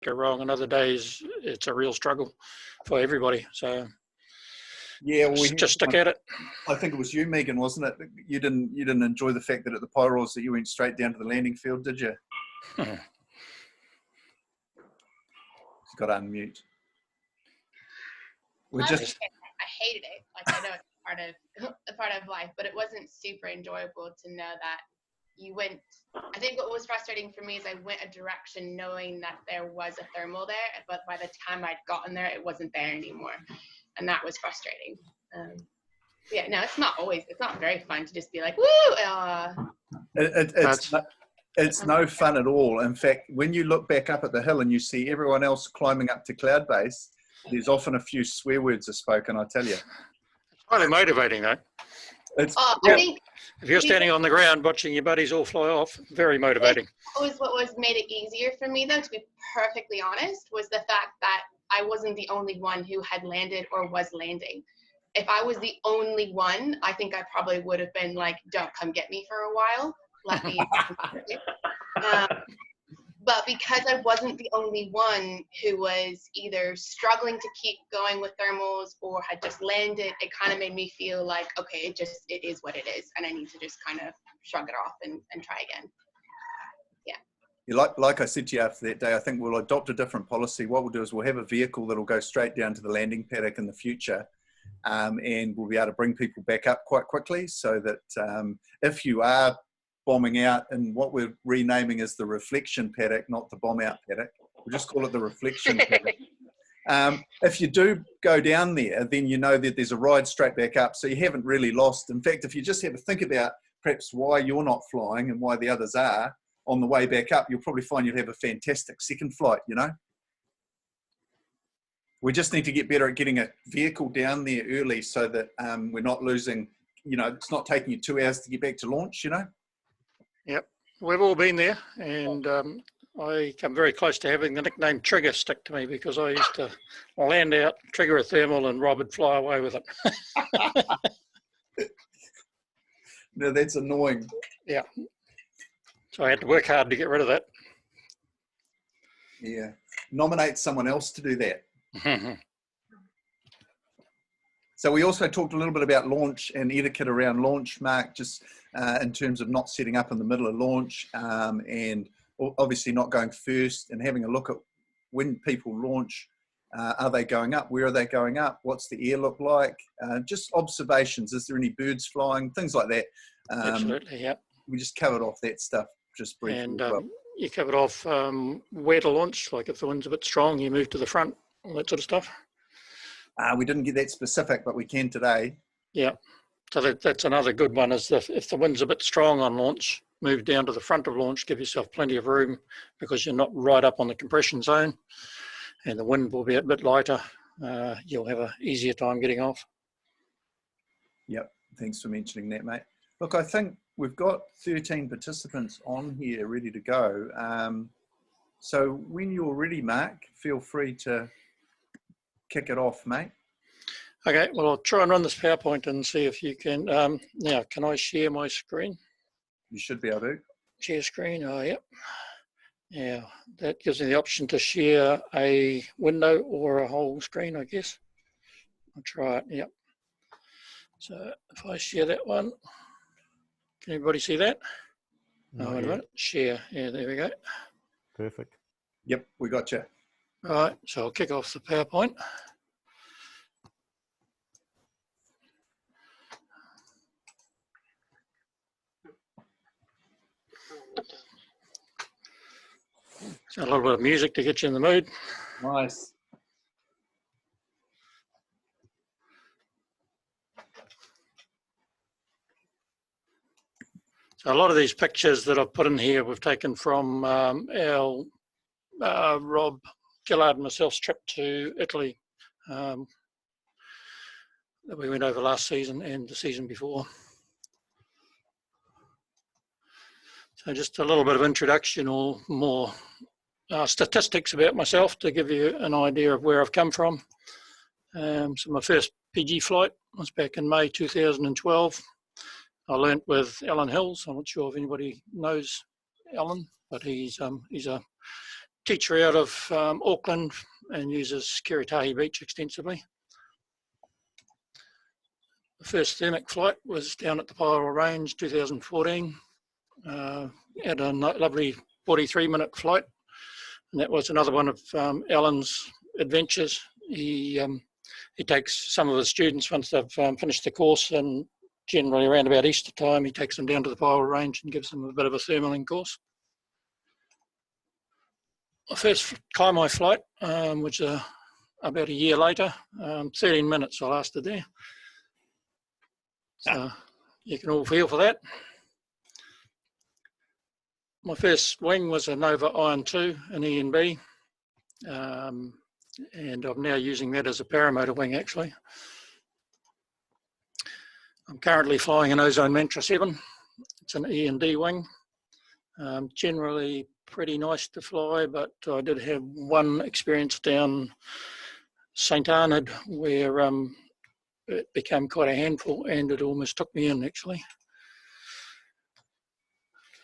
go wrong, and other days it's a real struggle for everybody. So yeah, well, just stick at it. I think it was you, Megan, wasn't it? You didn't enjoy the fact that at the Pyros that you went straight down to the landing field, did you? She's got to unmute. I hated it. Like, I know it's part of life, but it wasn't super enjoyable to know that you went. I think what was frustrating for me is I went a direction knowing that there was a thermal there, but by the time I'd gotten there, it wasn't there anymore, and that was frustrating. Yeah, no, it's not very fun to just be like, woo! It's no fun at all. In fact, when you look back up at the hill and you see everyone else climbing up to cloud base, there's often a few swear words are spoken, I tell you. It's highly motivating, though. I think if you're standing on the ground watching your buddies all fly off, very motivating. What made it easier for me, though, to be perfectly honest, was the fact that I wasn't the only one who had landed or was landing. If I was the only one, I think I probably would have been like, don't come get me for a while. Let me. But because I wasn't the only one who was either struggling to keep going with thermals or had just landed, it kind of made me feel like, okay, it is what it is. And I need to just kind of shrug it off and try again. Yeah. Like I said to you after that day, I think we'll adopt a different policy. What we'll do is we'll have a vehicle that'll go straight down to the landing paddock in the future. And we'll be able to bring people back up quite quickly so that if you are bombing out in what we're renaming as the reflection paddock, not the bomb out paddock, we'll just call it the reflection paddock. If you do go down there, then you know that there's a ride straight back up, so you haven't really lost. In fact, if you just have a think about perhaps why you're not flying and why the others are on the way back up, you'll probably find you'll have a fantastic second flight, you know? We just need to get better at getting a vehicle down there early so that we're not losing, you know, it's not taking you 2 hours to get back to launch, you know? Yep, we've all been there, and I come very close to having the nickname Trigger stick to me because I used to land out, trigger a thermal, and Rob would fly away with it. No, that's annoying. Yeah. So I had to work hard to get rid of that. Yeah. Nominate someone else to do that. So we also talked a little bit about launch and etiquette around launch, Mark, just in terms of not setting up in the middle of launch and obviously not going first and having a look at when people launch. Are they going up? Where are they going up? What's the air look like? Just observations. Is there any birds flying? Things like that. Absolutely, yeah. We just covered off that stuff just briefly. And as well. you covered off where to launch, like if the wind's a bit strong, you move to the front, all that sort of stuff. We didn't get that specific, but we can today. Yeah, so that's another good one is if the wind's a bit strong on launch, move down to the front of launch, give yourself plenty of room because you're not right up on the compression zone and the wind will be a bit lighter. You'll have an easier time getting off. Yep, thanks for mentioning that, mate. Look, I think we've got 13 participants on here ready to go. So when you're ready, Mark, feel free to kick it off, mate. Okay, well, I'll try and run this PowerPoint and see if you can. Now, can I share my screen? You should be able to. Share screen, oh, yep. Yeah, that gives me the option to share a window or a whole screen, I guess. I'll try it, yep. So if I share that one, can everybody see that? No, wait a minute, share, yeah, there we go. Perfect. Yep, we got you. All right, so I'll kick off the PowerPoint. So a little bit of music to get you in the mood. Nice. So a lot of these pictures that I've put in here we've taken from our Rob Gillard and myself's trip to Italy that we went over last season and the season before. So just a little bit of introduction or more statistics about myself to give you an idea of where I've come from. So my first PG flight was back in May 2012. I learnt with Alan Hills. I'm not sure if anybody knows Alan, but he's a teacher out of Auckland and uses Kiritahi Beach extensively. The first thermic flight was down at the Pairoa Range 2014. Had a lovely 43-minute flight, and that was another one of Alan's adventures. He takes some of the students once they've finished the course, and generally around about Easter time, he takes them down to the Pairoa Range and gives them a bit of a thermaling course. My first Kaimai flight, which about a year later, 13 minutes I lasted there. So you can all feel for that. My first wing was a Nova Iron 2, an ENB, and I'm now using that as a paramotor wing actually. I'm currently flying an Ozone Mantra 7. It's an E&D wing. Generally pretty nice to fly, but I did have one experience down St Arnaud where it became quite a handful and it almost took me in actually.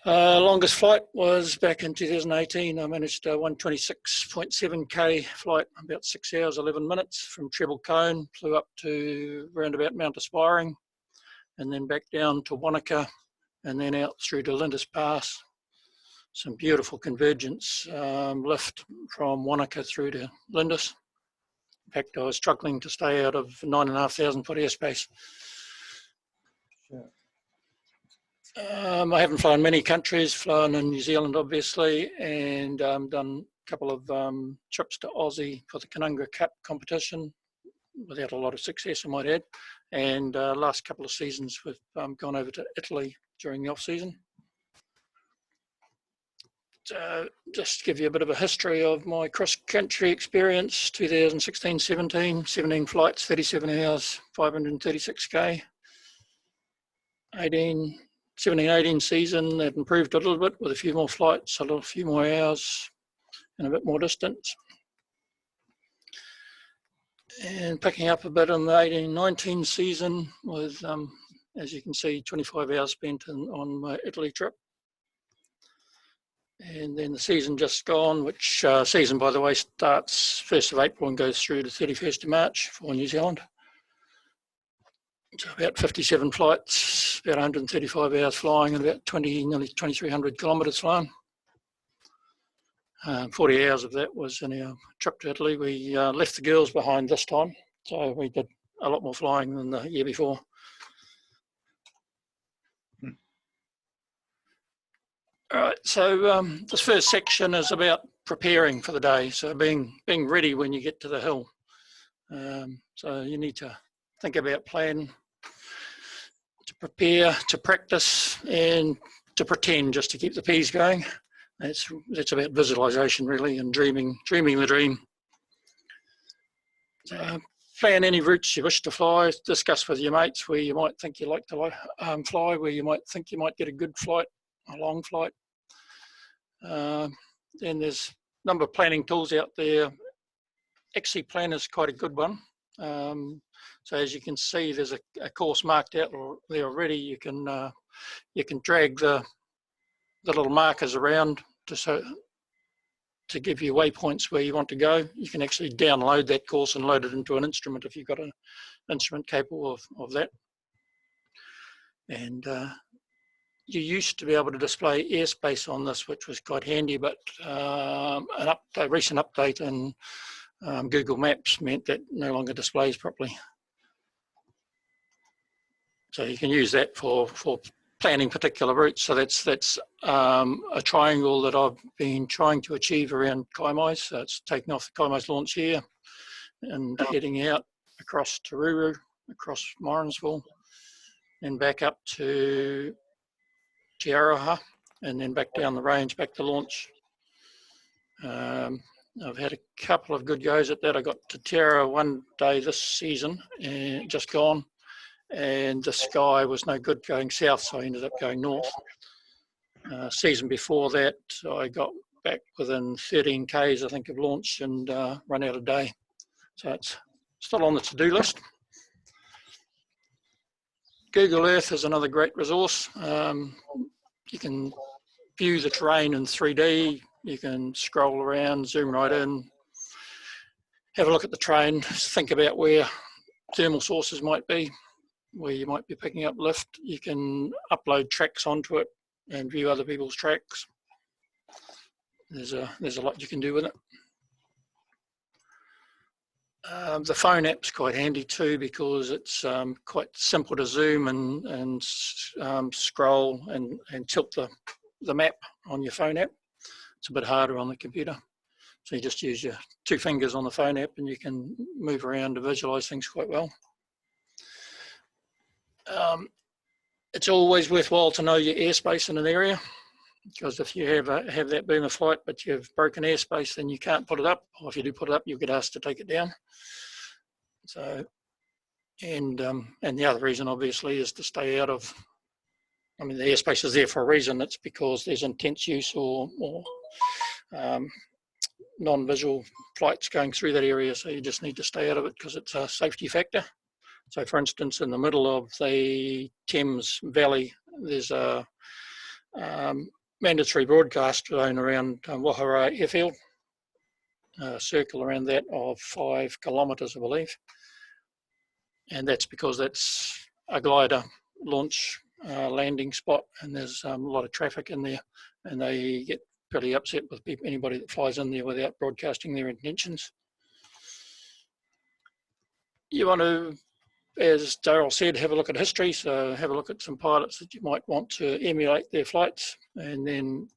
Longest flight was back in 2018. I managed a 126.7k flight, about 6 hours, 11 minutes from Treble Cone, flew up to around about Mount Aspiring and then back down to Wanaka and then out through to Lindis Pass. Some beautiful convergence lift from Wanaka through to Lindis. In fact, I was struggling to stay out of 9,500 foot airspace. I haven't flown many countries, flown in New Zealand obviously, and done a couple of trips to Aussie for the Canunga Cup competition without a lot of success I might add, and last couple of seasons we've gone over to Italy during the off season. Just to give you a bit of a history of my cross-country experience, 2016-17, 17 flights, 37 hours, 536k. 17-18 season, that improved a little bit with a few more flights, a few more hours and a bit more distance. And picking up a bit in the 18-19 season with, as you can see, 25 hours spent on my Italy trip. And then the season just gone, which season, by the way, starts 1st of April and goes through to 31st of March for New Zealand. So about 57 flights, about 135 hours flying and about nearly 2,300 kilometres flown. 40 hours of that was in our trip to Italy. We left the girls behind this time, so we did a lot more flying than the year before. All right, so this first section is about preparing for the day, so being ready when you get to the hill. So you need to think about plan, to prepare, to practice, and to pretend, just to keep the P's going. That's about visualization really, and dreaming the dream. Plan any routes you wish to fly. Discuss with your mates where you might think you like to fly, where you might think you might get a good flight, a long flight. Then there's a number of planning tools out there. XCPlan is quite a good one. So as you can see, there's a course marked out there already. You can drag the little markers around to give you waypoints where you want to go. You can actually download that course and load it into an instrument if you've got an instrument capable of that. And you used to be able to display airspace on this, which was quite handy, but a recent update in Google Maps meant that no longer displays properly. So you can use that for planning particular routes. So that's a triangle that I've been trying to achieve around Kaimai. So it's taking off the Kaimai's launch here and heading out across Tururu, across Morrinsville, and back up to Te Aroha, and then back down the range, back to launch. I've had a couple of good goes at that. I got to Te Aroha one day this season, and just gone, and the sky was no good going south, so I ended up going north. Season before that, I got back within 13 Ks, I think, of launch and run out a day. So it's still on the to-do list. Google Earth is another great resource. You can view the terrain in 3D, You can scroll around, zoom right in, have a look at the train, think about where thermal sources might be, where you might be picking up lift. You can upload tracks onto it and view other people's tracks. There's a lot you can do with it. The phone app's quite handy too, because it's quite simple to zoom and scroll and tilt the map on your phone app. It's a bit harder on the computer. So you just use your 2 fingers on the phone app and you can move around to visualize things quite well. It's always worthwhile to know your airspace in an area, because if you have that boomer flight but you've broken airspace, then you can't put it up, or if you do put it up, you'll get asked to take it down. So, and the other reason obviously is to stay out of, I mean, the airspace is there for a reason. It's because there's intense use or non-visual flights going through that area, so you just need to stay out of it because it's a safety factor. So for instance, in the middle of the Thames Valley, there's a mandatory broadcast zone around Wahara Airfield, a circle around that of 5 kilometres, I believe. And that's because that's a glider launch landing spot, and there's a lot of traffic in there, and they get pretty upset with anybody that flies in there without broadcasting their intentions. You want to, as Daryl said, have a look at history. So have a look at some pilots that you might want to emulate their flights, and then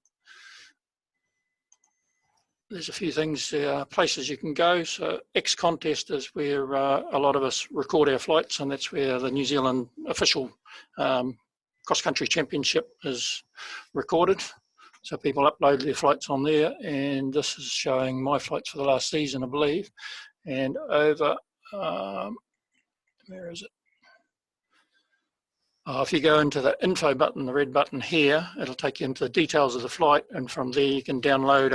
there's a few things, places you can go. So X Contest is where a lot of us record our flights, and that's where the New Zealand official cross-country championship is recorded. So people upload their flights on there, and this is showing my flights for the last season, I believe. And over, where is it? If you go into the info button, the red button here, it'll take you into the details of the flight, and from there you can download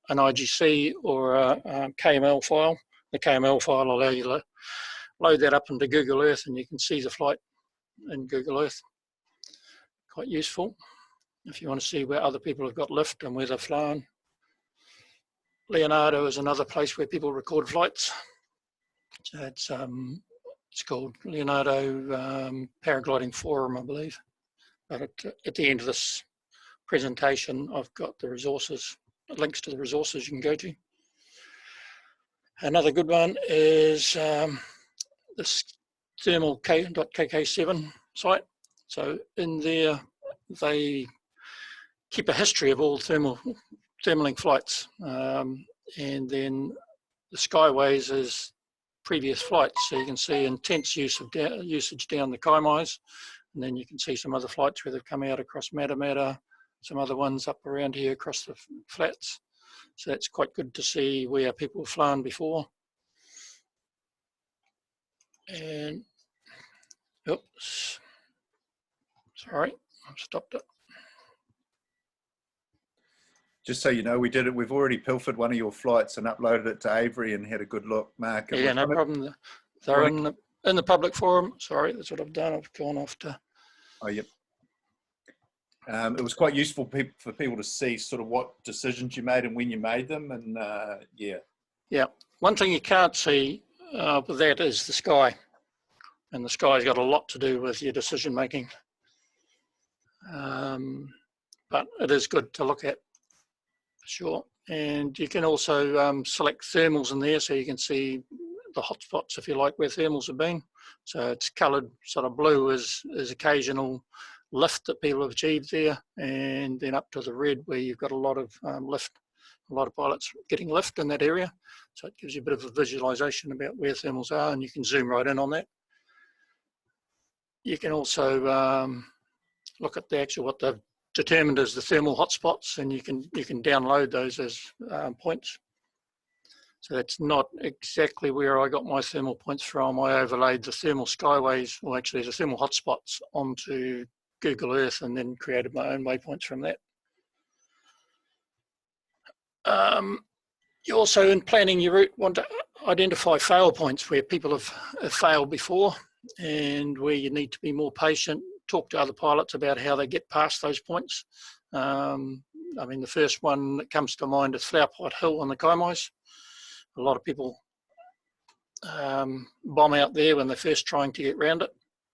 an IGC or a KML file. The KML file will allow you to load that up into Google Earth, and you can see the flight in Google Earth. Quite useful if you want to see where other people have got lift and where they've flown. Leonardo is another place where people record flights. So it's called Leonardo Paragliding Forum, I believe. But at the end of this presentation, I've got the resources, links to the resources you can go to. Another good one is this thermal.kk7 site. So in there, they keep a history of all thermaling flights, and then the Skyways is previous flights, so you can see intense usage down the Kaimais, and then you can see some other flights where they've come out across Matamata, some other ones up around here across the flats. So that's quite good to see where people have flown before. And oops, sorry, I've stopped it. Just so you know, we did it. We've already pilfered one of your flights and uploaded it to Avery and had a good look, Mark. Yeah, no problem. They're in the public forum. Sorry, that's what I've done. I've gone off to. Oh, yep. It was quite useful for people to see sort of what decisions you made and when you made them, and yeah. Yeah. One thing you can't see with that is the sky, and the sky's got a lot to do with your decision making. But it is good to look at. Sure, and you can also select thermals in there, so you can see the hotspots, if you like, where thermals have been. So it's coloured sort of blue is occasional lift that people have achieved there, and then up to the red where you've got a lot of lift, a lot of pilots getting lift in that area. So it gives you a bit of a visualisation about where thermals are, and you can zoom right in on that. You can also look at the actual what they've determined as the thermal hotspots, and you can download those as points. So that's not exactly where I got my thermal points from. I overlaid the thermal skyways, or actually the thermal hotspots, onto Google Earth and then created my own waypoints from that. You also, in planning your route, want to identify fail points where people have failed before and where you need to be more patient. Talk to other pilots about how they get past those points. I mean, the first one that comes to mind is Flowerpot Hill on the Kaimais. A lot of people bomb out there when they're first trying to get around it,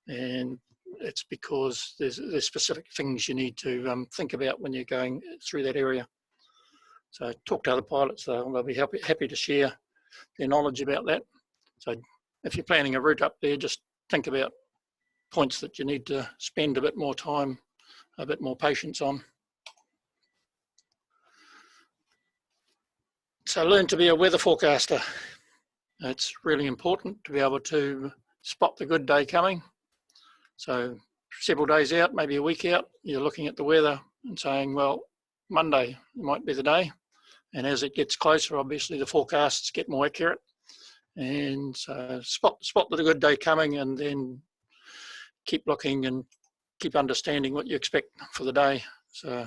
and it's because there's specific things you need to think about when you're going through that area. So talk to other pilots, they'll be happy to share their knowledge about that. So if you're planning a route up there, just think about points that you need to spend a bit more time, a bit more patience on. So learn to be a weather forecaster. It's really important to be able to spot the good day coming. So several days out, maybe a week out, you're looking at the weather and saying, well, Monday might be the day. And as it gets closer, obviously the forecasts get more accurate. And so spot the good day coming, and then keep looking and keep understanding what you expect for the day. So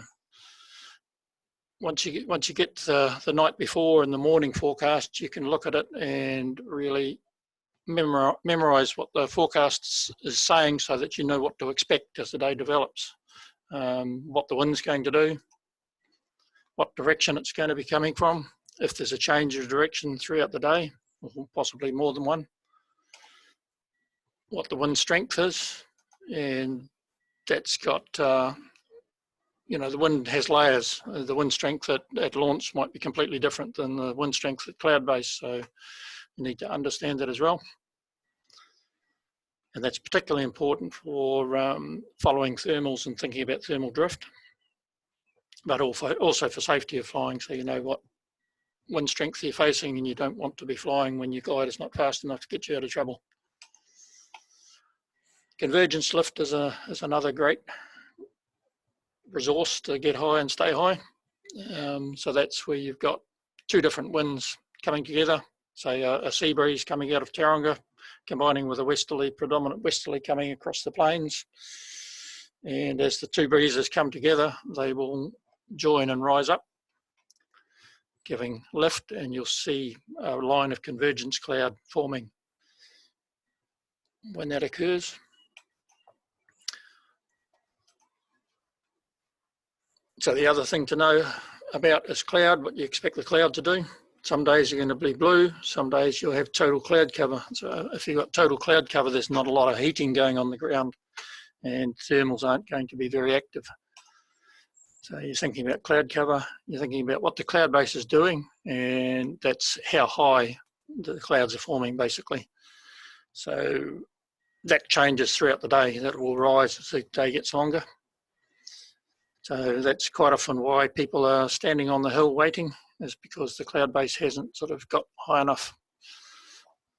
once you get the night before and the morning forecast, you can look at it and really memorize what the forecast is saying, so that you know what to expect as the day develops, what the wind's going to do, what direction it's going to be coming from, if there's a change of direction throughout the day, or possibly more than one, what the wind strength is, and that's got, you know, the wind has layers. The wind strength at launch might be completely different than the wind strength at cloud base, so you need to understand that as well. And that's particularly important for following thermals and thinking about thermal drift, but also for safety of flying, so you know what wind strength you're facing, and you don't want to be flying when your glide is not fast enough to get you out of trouble. Convergence lift is another great resource to get high and stay high. So that's where you've got two different winds coming together, say a sea breeze coming out of Tauranga, combining with a predominant westerly coming across the plains. And as the two breezes come together, they will join and rise up, giving lift, and you'll see a line of convergence cloud forming when that occurs. So the other thing to know about is cloud, what you expect the cloud to do. Some days you're going to be blue, some days you'll have total cloud cover. So if you've got total cloud cover, there's not a lot of heating going on the ground, and thermals aren't going to be very active. So you're thinking about cloud cover, you're thinking about what the cloud base is doing, and that's how high the clouds are forming, basically. So that changes throughout the day. That will rise as the day gets longer. So that's quite often why people are standing on the hill waiting, is because the cloud base hasn't sort of got high enough,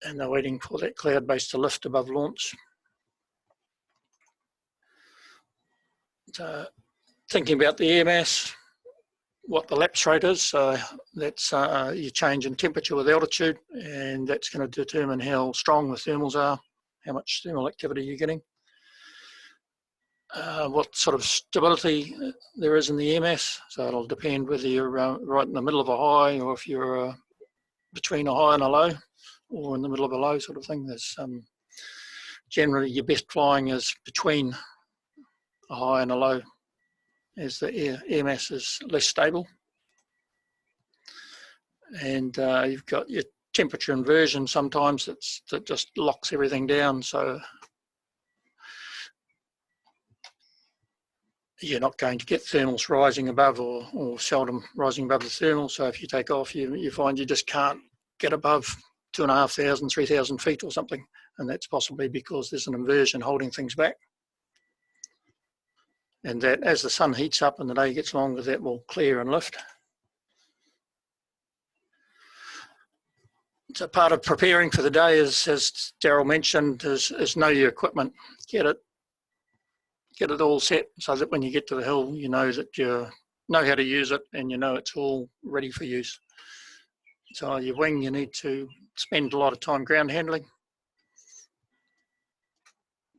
and they're waiting for that cloud base to lift above launch. So thinking about the air mass, what the lapse rate is, so that's your change in temperature with altitude, and that's going to determine how strong the thermals are, how much thermal activity you're getting. What sort of stability there is in the air mass, so it'll depend whether you're right in the middle of a high, or if you're between a high and a low, or in the middle of a low sort of thing. There's generally your best flying is between a high and a low, as the air mass is less stable. And you've got your temperature inversion sometimes that just locks everything down, so you're not going to get thermals rising above, or seldom rising above the thermal. So if you take off, you find you just can't get above 2,500, 3,000 feet or something, and that's possibly because there's an inversion holding things back. And that, as the sun heats up and the day gets longer, that will clear and lift. So part of preparing for the day is, as Daryl mentioned, is know your equipment. Get it all set, so that when you get to the hill, you know that you know how to use it, and you know it's all ready for use. So your wing, you need to spend a lot of time ground handling.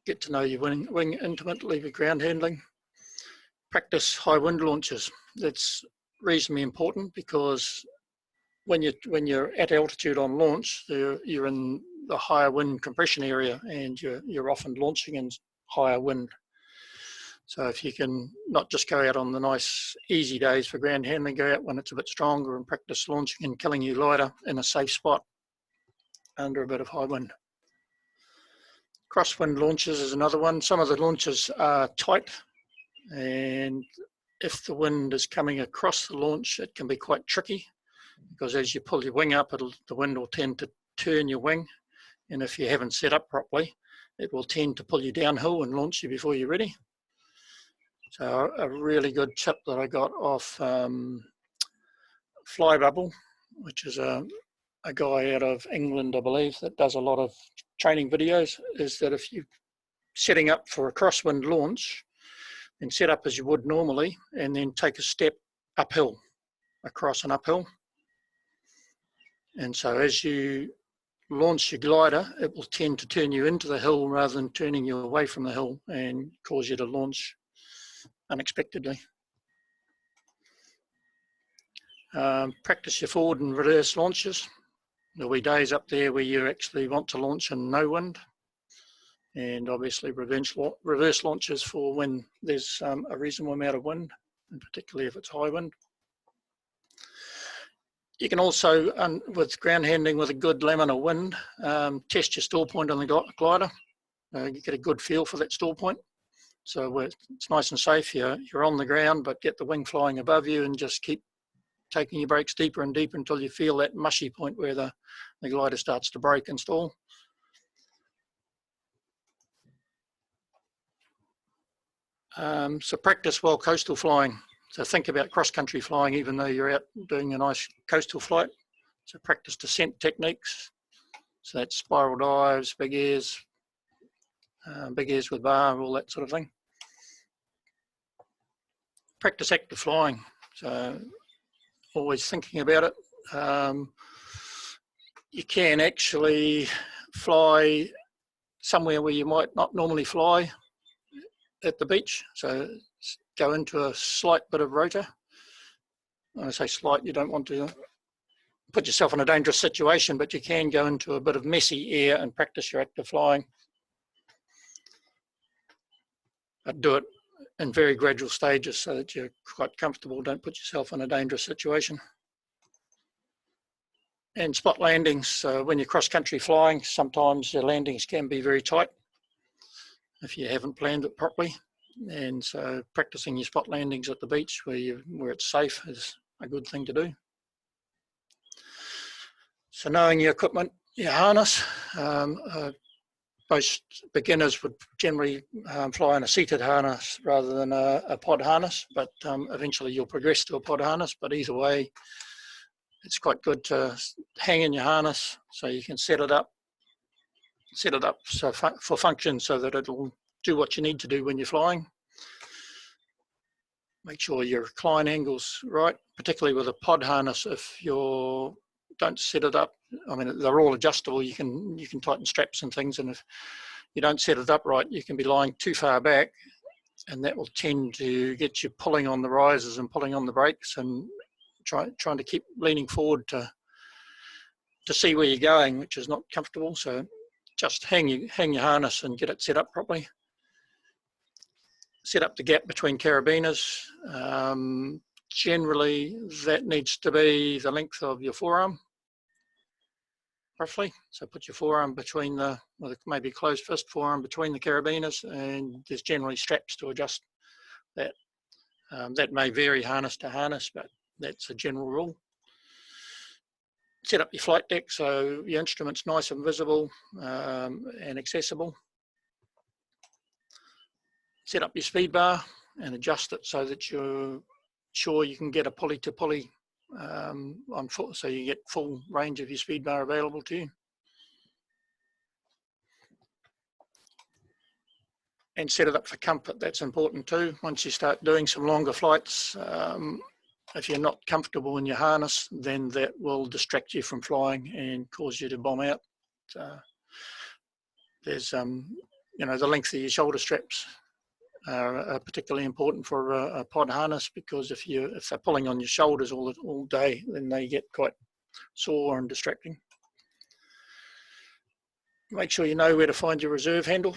Get to know your wing intimately with ground handling. Practice high wind launches. That's reasonably important, because when you're at altitude on launch, you're in the higher wind compression area, and you're often launching in higher wind. So if you can not just go out on the nice easy days for ground handling, go out when it's a bit stronger and practice launching and killing your glider in a safe spot under a bit of high wind. Crosswind launches is another one. Some of the launches are tight, and if the wind is coming across the launch, it can be quite tricky, because as you pull your wing up, the wind will tend to turn your wing, and if you haven't set up properly, it will tend to pull you downhill and launch you before you're ready. So a really good tip that I got off Flybubble, which is a guy out of England, I believe, that does a lot of training videos, is that if you're setting up for a crosswind launch, then set up as you would normally, and then take a step uphill, across an uphill. And so as you launch your glider, it will tend to turn you into the hill rather than turning you away from the hill and cause you to launch unexpectedly. Practice your forward and reverse launches. There'll be days up there where you actually want to launch in no wind, and obviously reverse launches for when there's a reasonable amount of wind, and particularly if it's high wind. You can also, with ground handling with a good laminar wind, test your stall point on the glider. You get a good feel for that stall point. So it's nice and safe. You're on the ground, but get the wing flying above you and just keep taking your brakes deeper and deeper until you feel that mushy point where the glider starts to break and stall. So practice while coastal flying. So think about cross-country flying even though you're out doing a nice coastal flight. So practice descent techniques. So that's spiral dives, big airs with bar, all that sort of thing. Practice active flying. So always thinking about it. You can actually fly somewhere where you might not normally fly at the beach. So go into a slight bit of rotor. When I say slight, you don't want to put yourself in a dangerous situation, but you can go into a bit of messy air and practice your active flying. But do it in very gradual stages so that you're quite comfortable. Don't put yourself in a dangerous situation. And spot landings. So when you're cross-country flying, sometimes your landings can be very tight if you haven't planned it properly. And so practicing your spot landings at the beach where it's safe is a good thing to do. So knowing your equipment, your harness. Most beginners would generally fly in a seated harness rather than a pod harness, but eventually you'll progress to a pod harness. But either way, it's quite good to hang in your harness so you can set it up so for function so that it'll do what you need to do when you're flying. Make sure your recline angle's right, particularly with a pod harness. If you don't set it up, I mean, they're all adjustable. You can tighten straps and things, and if you don't set it up right, you can be lying too far back, and that will tend to get you pulling on the risers and pulling on the brakes and trying to keep leaning forward to see where you're going, which is not comfortable. So just hang your harness and get it set up properly. Set up the gap between carabiners. Generally, that needs to be the length of your forearm, roughly. So put your forearm between maybe closed fist forearm between the carabiners, and there's generally straps to adjust that. That may vary harness to harness, but that's a general rule. Set up your flight deck so your instrument's nice and visible and accessible. Set up your speed bar and adjust it so that you're sure you can get a pulley to pulley on foot, so you get full range of your speed bar available to you. And set it up for comfort. That's important too. Once you start doing some longer flights, if you're not comfortable in your harness, then that will distract you from flying and cause you to bomb out. There's the length of your shoulder straps are particularly important for a pod harness, because if they're pulling on your shoulders all day, then they get quite sore and distracting. Make sure you know where to find your reserve handle.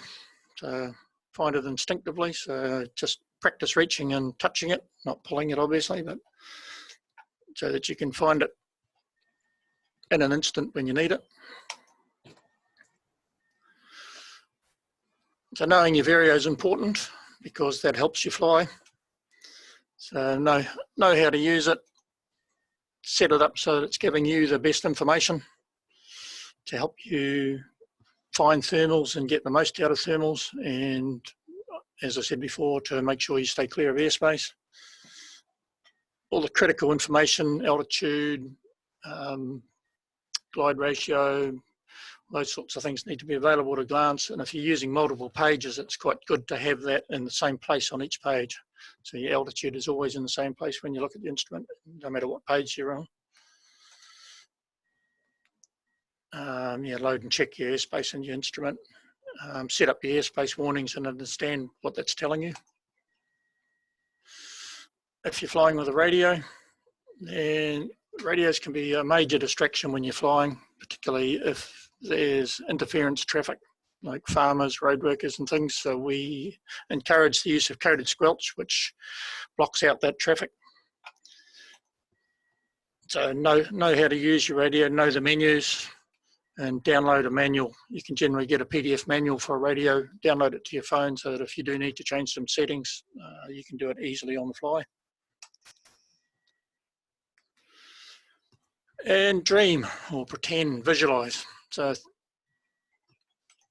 So find it instinctively. So just practice reaching and touching it, not pulling it obviously, but so that you can find it in an instant when you need it. So knowing your vario is important because that helps you fly. So know how to use it, set it up so that it's giving you the best information to help you find thermals and get the most out of thermals, and as I said before, to make sure you stay clear of airspace. All the critical information, altitude, glide ratio, those sorts of things need to be available at a glance. And if you're using multiple pages, it's quite good to have that in the same place on each page. So your altitude is always in the same place when you look at the instrument, no matter what page you're on. Load and check your airspace in your instrument. Set up your airspace warnings and understand what that's telling you. If you're flying with a radio, then radios can be a major distraction when you're flying, particularly if there's interference traffic, like farmers, road workers and things. So we encourage the use of coded squelch, which blocks out that traffic. So know how to use your radio, know the menus, and download a manual. You can generally get a PDF manual for a radio, download it to your phone so that if you do need to change some settings, you can do it easily on the fly. And dream or pretend, visualize. So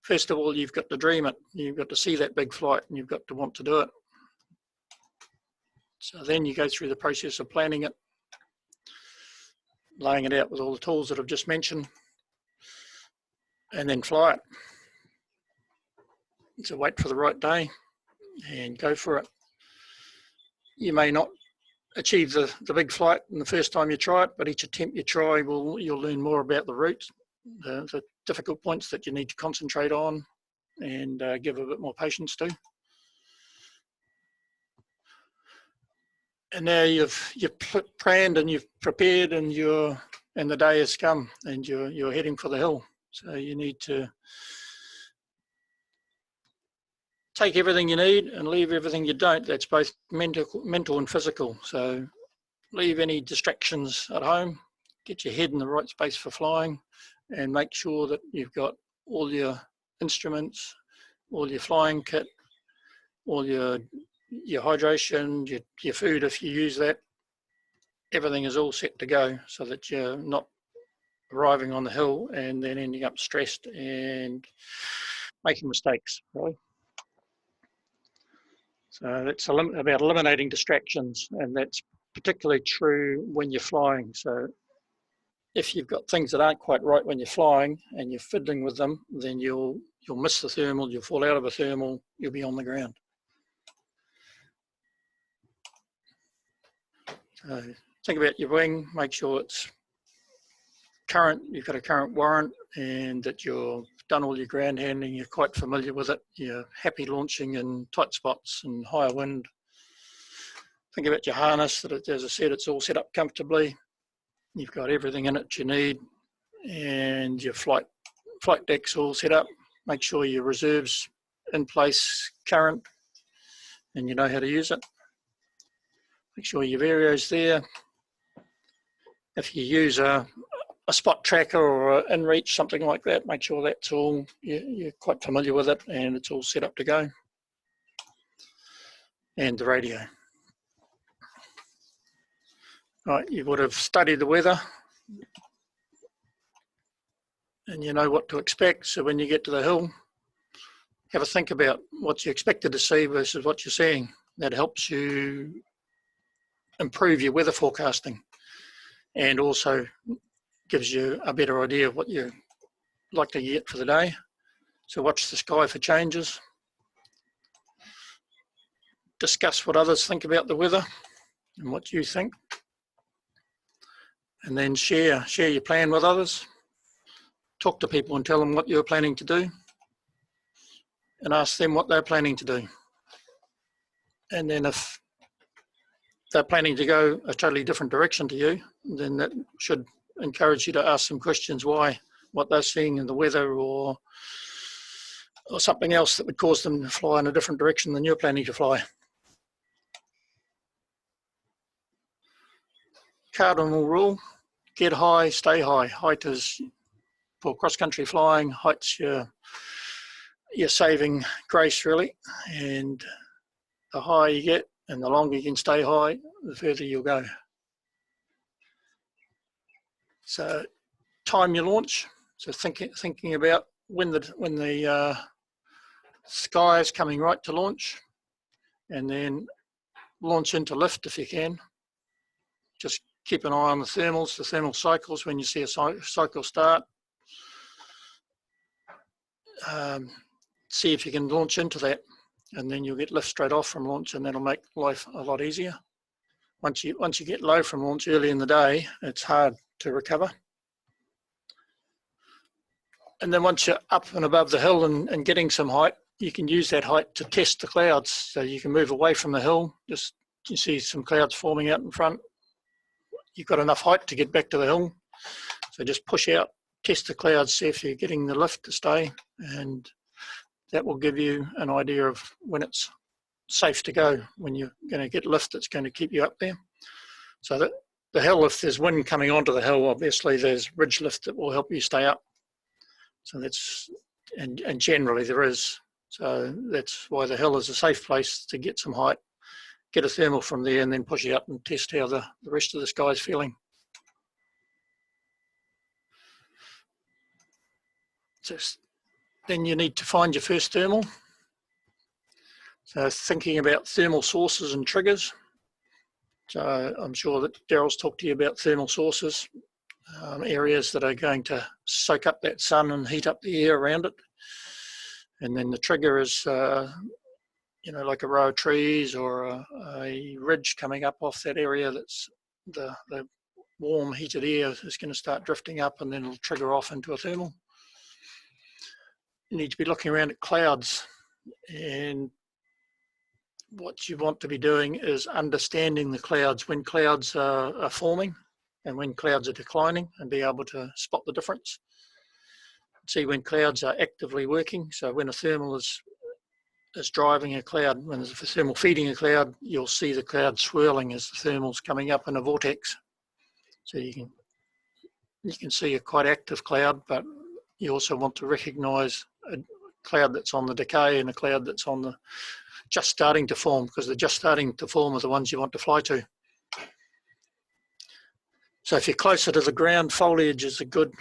first of all, you've got to dream it. You've got to see that big flight and you've got to want to do it. So then you go through the process of planning it, laying it out with all the tools that I've just mentioned, and then fly it. So wait for the right day and go for it. You may not achieve the big flight in the first time you try it, but each attempt you try, you'll learn more about the route, the difficult points that you need to concentrate on and give a bit more patience to. And now you've planned and you've prepared and the day has come and you're heading for the hill. So you need to take everything you need and leave everything you don't. That's both mental and physical. So leave any distractions at home, get your head in the right space for flying, and make sure that you've got all your instruments, all your flying kit, all your hydration, your food if you use that. Everything is all set to go so that you're not arriving on the hill and then ending up stressed and making mistakes, really. So that's about eliminating distractions, and that's particularly true when you're flying. So if you've got things that aren't quite right when you're flying and you're fiddling with them, then you'll miss the thermal, you'll fall out of a thermal, you'll be on the ground. So think about your wing, make sure it's current, you've got a current warrant, and that you've done all your ground handling, you're quite familiar with it, you're happy launching in tight spots and higher wind. Think about your harness, that as I said, it's all set up comfortably. You've got everything in it you need, and your flight deck's all set up. Make sure your reserves in place, current, and you know how to use it. Make sure your vario's there. If you use a spot tracker or an inReach, something like that, make sure that's all, you're quite familiar with it and it's all set up to go. And the radio. Right, you would have studied the weather and you know what to expect. So when you get to the hill, have a think about what you expected to see versus what you're seeing. That helps you improve your weather forecasting and also gives you a better idea of what you're likely to get for the day. So watch the sky for changes. Discuss what others think about the weather and what you think. And then share your plan with others. Talk to people and tell them what you're planning to do. And ask them what they're planning to do. And then if they're planning to go a totally different direction to you, then that should encourage you to ask some questions why, what they're seeing in the weather or or something else that would cause them to fly in a different direction than you're planning to fly. Cardinal rule, get high, stay high. Height is, for cross-country flying, height's your saving grace, really. And the higher you get and the longer you can stay high, the further you'll go. So time your launch. So thinking about when the sky is coming right to launch, and then launch into lift if you can. Just keep an eye on the thermal cycles when you see a cycle start. See if you can launch into that, and then you'll get lift straight off from launch, and that'll make life a lot easier. Once you get low from launch early in the day, it's hard to recover. And then once you're up and above the hill and getting some height, you can use that height to test the clouds. So you can move away from the hill. Just you see some clouds forming out in front. You've got enough height to get back to the hill. So just push out, test the clouds, see if you're getting the lift to stay. And that will give you an idea of when it's safe to go, when you're going to get lift that's going to keep you up there. So that the hill, if there's wind coming onto the hill, obviously there's ridge lift that will help you stay up. So that's, and generally there is. So that's why the hill is a safe place to get some height, get a thermal from there, and then push it up and test how the rest of the sky is feeling. Then you need to find your first thermal. So thinking about thermal sources and triggers. So I'm sure that Daryl's talked to you about thermal sources, areas that are going to soak up that sun and heat up the air around it. And then the trigger is, like a row of trees or a ridge coming up off that area. That's the warm heated air is going to start drifting up, and then it'll trigger off into a thermal. You need to be looking around at clouds, and what you want to be doing is understanding the clouds, when clouds are forming and when clouds are declining, and be able to spot the difference. See when clouds are actively working. So when a thermal is driving a cloud, when there's a thermal feeding a cloud, you'll see the cloud swirling as the thermal's coming up in a vortex. So you can see a quite active cloud, but you also want to recognise a cloud that's on the decay and a cloud that's on the just starting to form, because the just starting to form are the ones you want to fly to. So if you're closer to the ground, foliage is a good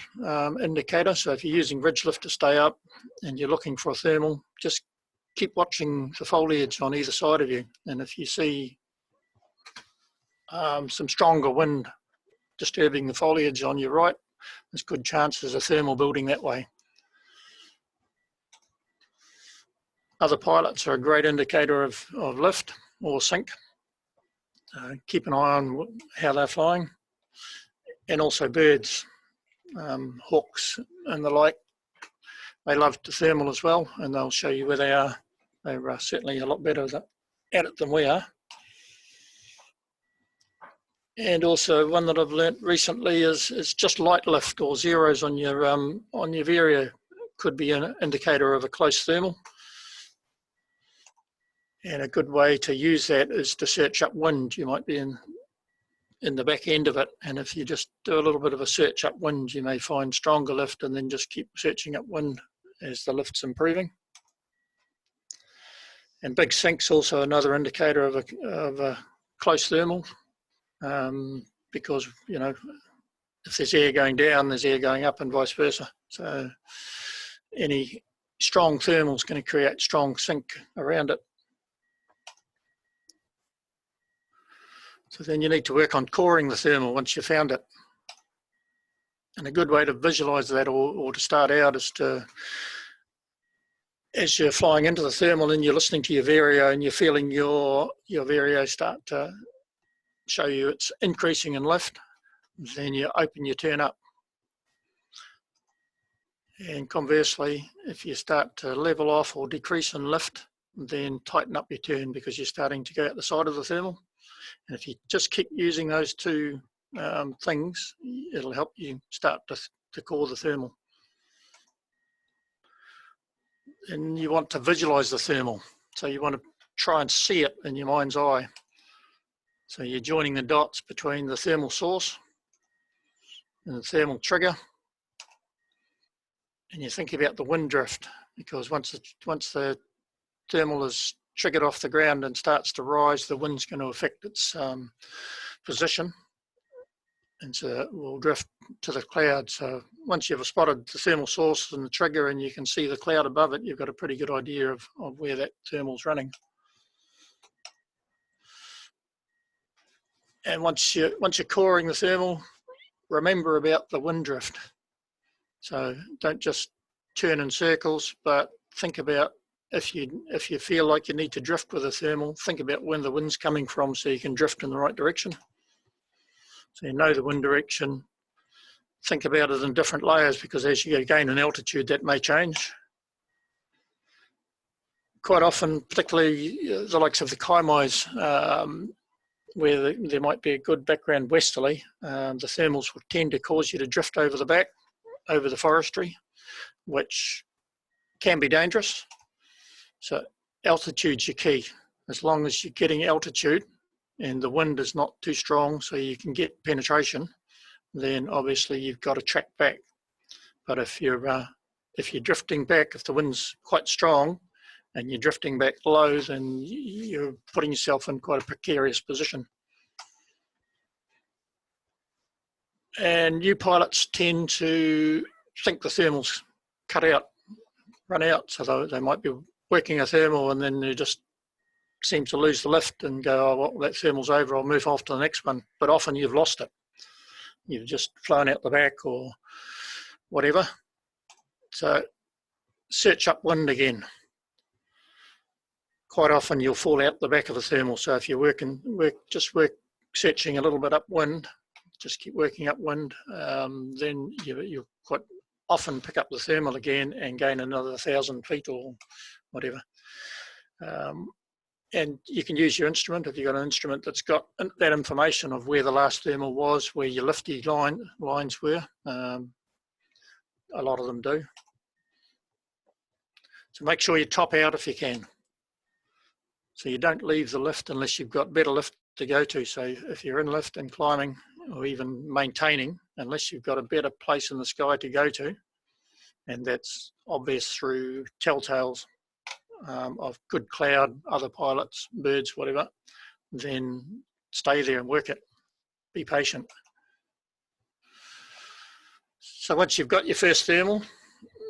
indicator. So if you're using ridge lift to stay up and you're looking for a thermal, just keep watching the foliage on either side of you. And if you see some stronger wind disturbing the foliage on your right, there's good chances of thermal building that way. Other pilots are a great indicator of lift or sink. Keep an eye on how they're flying. And also birds, hawks and the like. They love to thermal as well, and they'll show you where they are. They're certainly a lot better at it than we are. And also one that I've learnt recently is just light lift or zeros on your Vario could be an indicator of a close thermal. And a good way to use that is to search up wind. You might be in the back end of it, and if you just do a little bit of a search up wind, you may find stronger lift, and then just keep searching up wind as the lift's improving. And big sink's also another indicator of a close thermal, because if there's air going down, there's air going up, and vice versa. So any strong thermal is going to create strong sink around it. So then you need to work on coring the thermal once you've found it. And a good way to visualize that or to start out is to, as you're flying into the thermal and you're listening to your Vario and you're feeling your Vario start to show you it's increasing in lift, then you open your turn up. And conversely, if you start to level off or decrease in lift, then tighten up your turn because you're starting to go out the side of the thermal. And if you just keep using those two things, it'll help you start to core the thermal. and you want to visualize the thermal. So you want to try and see it in your mind's eye. So you're joining the dots between the thermal source and the thermal trigger. And you think about the wind drift, because once the thermal is triggered off the ground and starts to rise, the wind's going to affect its position. And so it will drift to the cloud. So once you've spotted the thermal source and the trigger and you can see the cloud above it, you've got a pretty good idea of where that thermal's running. And once you're coring the thermal, remember about the wind drift. So don't just turn in circles, but think about if you feel like you need to drift with a thermal, think about when the wind's coming from so you can drift in the right direction. So you know the wind direction. Think about it in different layers, because as you gain in altitude, that may change. Quite often, particularly the likes of the Kaimais, where there might be a good background westerly, the thermals will tend to cause you to drift over the back, over the forestry, which can be dangerous. So altitude's your key. As long as you're getting altitude and the wind is not too strong so you can get penetration, then obviously you've got to track back. But if you're drifting back, if the wind's quite strong and you're drifting back low, then you're putting yourself in quite a precarious position. And new pilots tend to think the thermal's cut out, run out, so they might be working a thermal and then they just seem to lose the lift and go, oh, well, that thermal's over, I'll move off to the next one. But often you've lost it. You've just flown out the back or whatever. So search upwind again. Quite often you'll fall out the back of the thermal. So if you're just searching a little bit upwind, just keep working upwind, then you'll quite often pick up the thermal again and gain another 1,000 feet or whatever. And you can use your instrument if you've got an instrument that's got that information of where the last thermal was, where your lifty lines were. A lot of them do. So make sure you top out if you can. So you don't leave the lift unless you've got better lift to go to. So if you're in lift and climbing or even maintaining, unless you've got a better place in the sky to go to, and that's obvious through telltales of good cloud, other pilots, birds, whatever, then stay there and work it. Be patient. So once you've got your first thermal,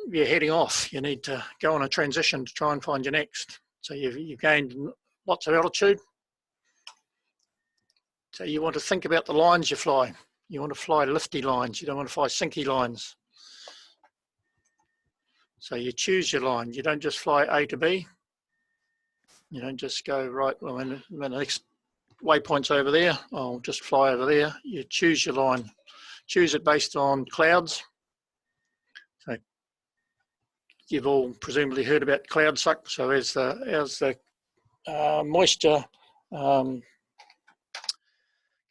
you're heading off. You need to go on a transition to try and find your next. So you've gained lots of altitude. So you want to think about the lines you fly. You want to fly lifty lines. You don't want to fly sinky lines. So you choose your line. You don't just fly A to B. You don't just go, right, well, when the next waypoint's over there, I'll just fly over there. You choose your line. Choose it based on clouds. So you've all presumably heard about cloud suck. So as the moisture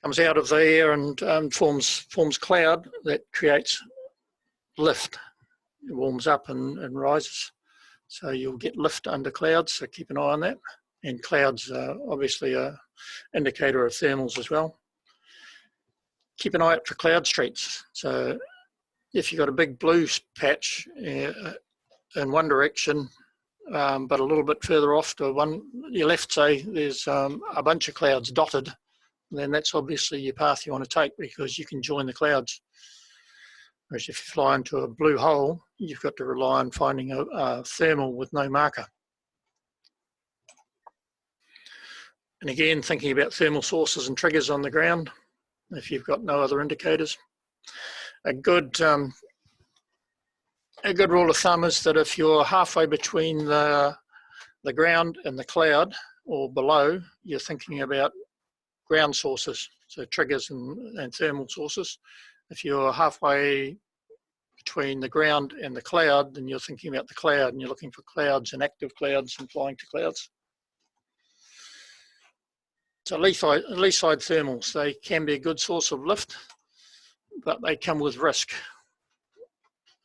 comes out of the air and forms cloud, that creates lift. It warms up and rises. So you'll get lift under clouds, so keep an eye on that. And clouds are obviously an indicator of thermals as well. Keep an eye out for cloud streets. So if you've got a big blue patch in one direction, but a little bit further off to your left, say, there's a bunch of clouds dotted, then that's obviously your path you want to take, because you can join the clouds. Whereas if you fly into a blue hole, you've got to rely on finding a thermal with no marker. And again, thinking about thermal sources and triggers on the ground, if you've got no other indicators. A good rule of thumb is that if you're halfway between the ground and the cloud or below, you're thinking about ground sources, so triggers and thermal sources. If you're halfway between the ground and the cloud, then you're thinking about the cloud and you're looking for clouds and active clouds and flying to clouds. So lee side thermals, they can be a good source of lift, but they come with risk.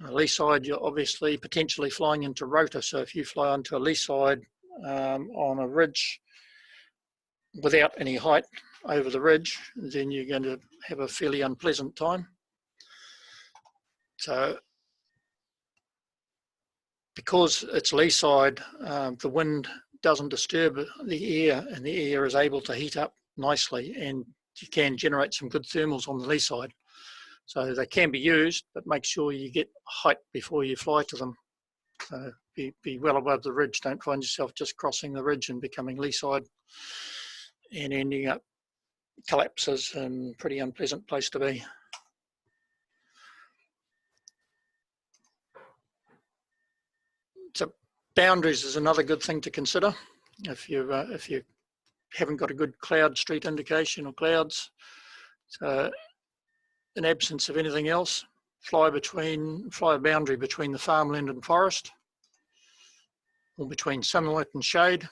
Lee side, you're obviously potentially flying into rota. So if you fly onto a lee side on a ridge without any height over the ridge, then you're going to have a fairly unpleasant time. So because it's lee side, the wind doesn't disturb the air, and the air is able to heat up nicely, and you can generate some good thermals on the lee side. So they can be used, but make sure you get height before you fly to them. So be well above the ridge. Don't find yourself just crossing the ridge and becoming lee side and ending up collapses, and pretty unpleasant place to be. So boundaries is another good thing to consider. If you haven't got a good cloud street indication or clouds, so in absence of anything else, fly a boundary between the farmland and forest, or between sunlight and shade,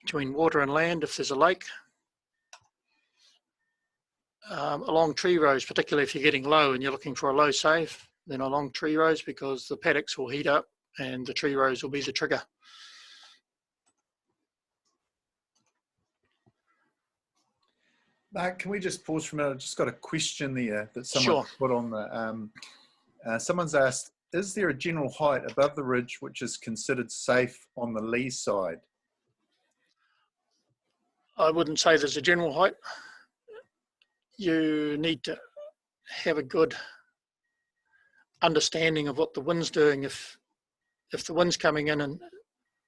between water and land if there's a lake, along tree rows, particularly if you're getting low and you're looking for a low save, then along tree rows, because the paddocks will heat up and the tree rows will be the trigger. Mark, can we just pause for a minute? I've just got a question there that someone put on the. Someone's asked, is there a general height above the ridge which is considered safe on the lee side? I wouldn't say there's a general height. You need to have a good understanding of what the wind's doing. If the wind's coming in, and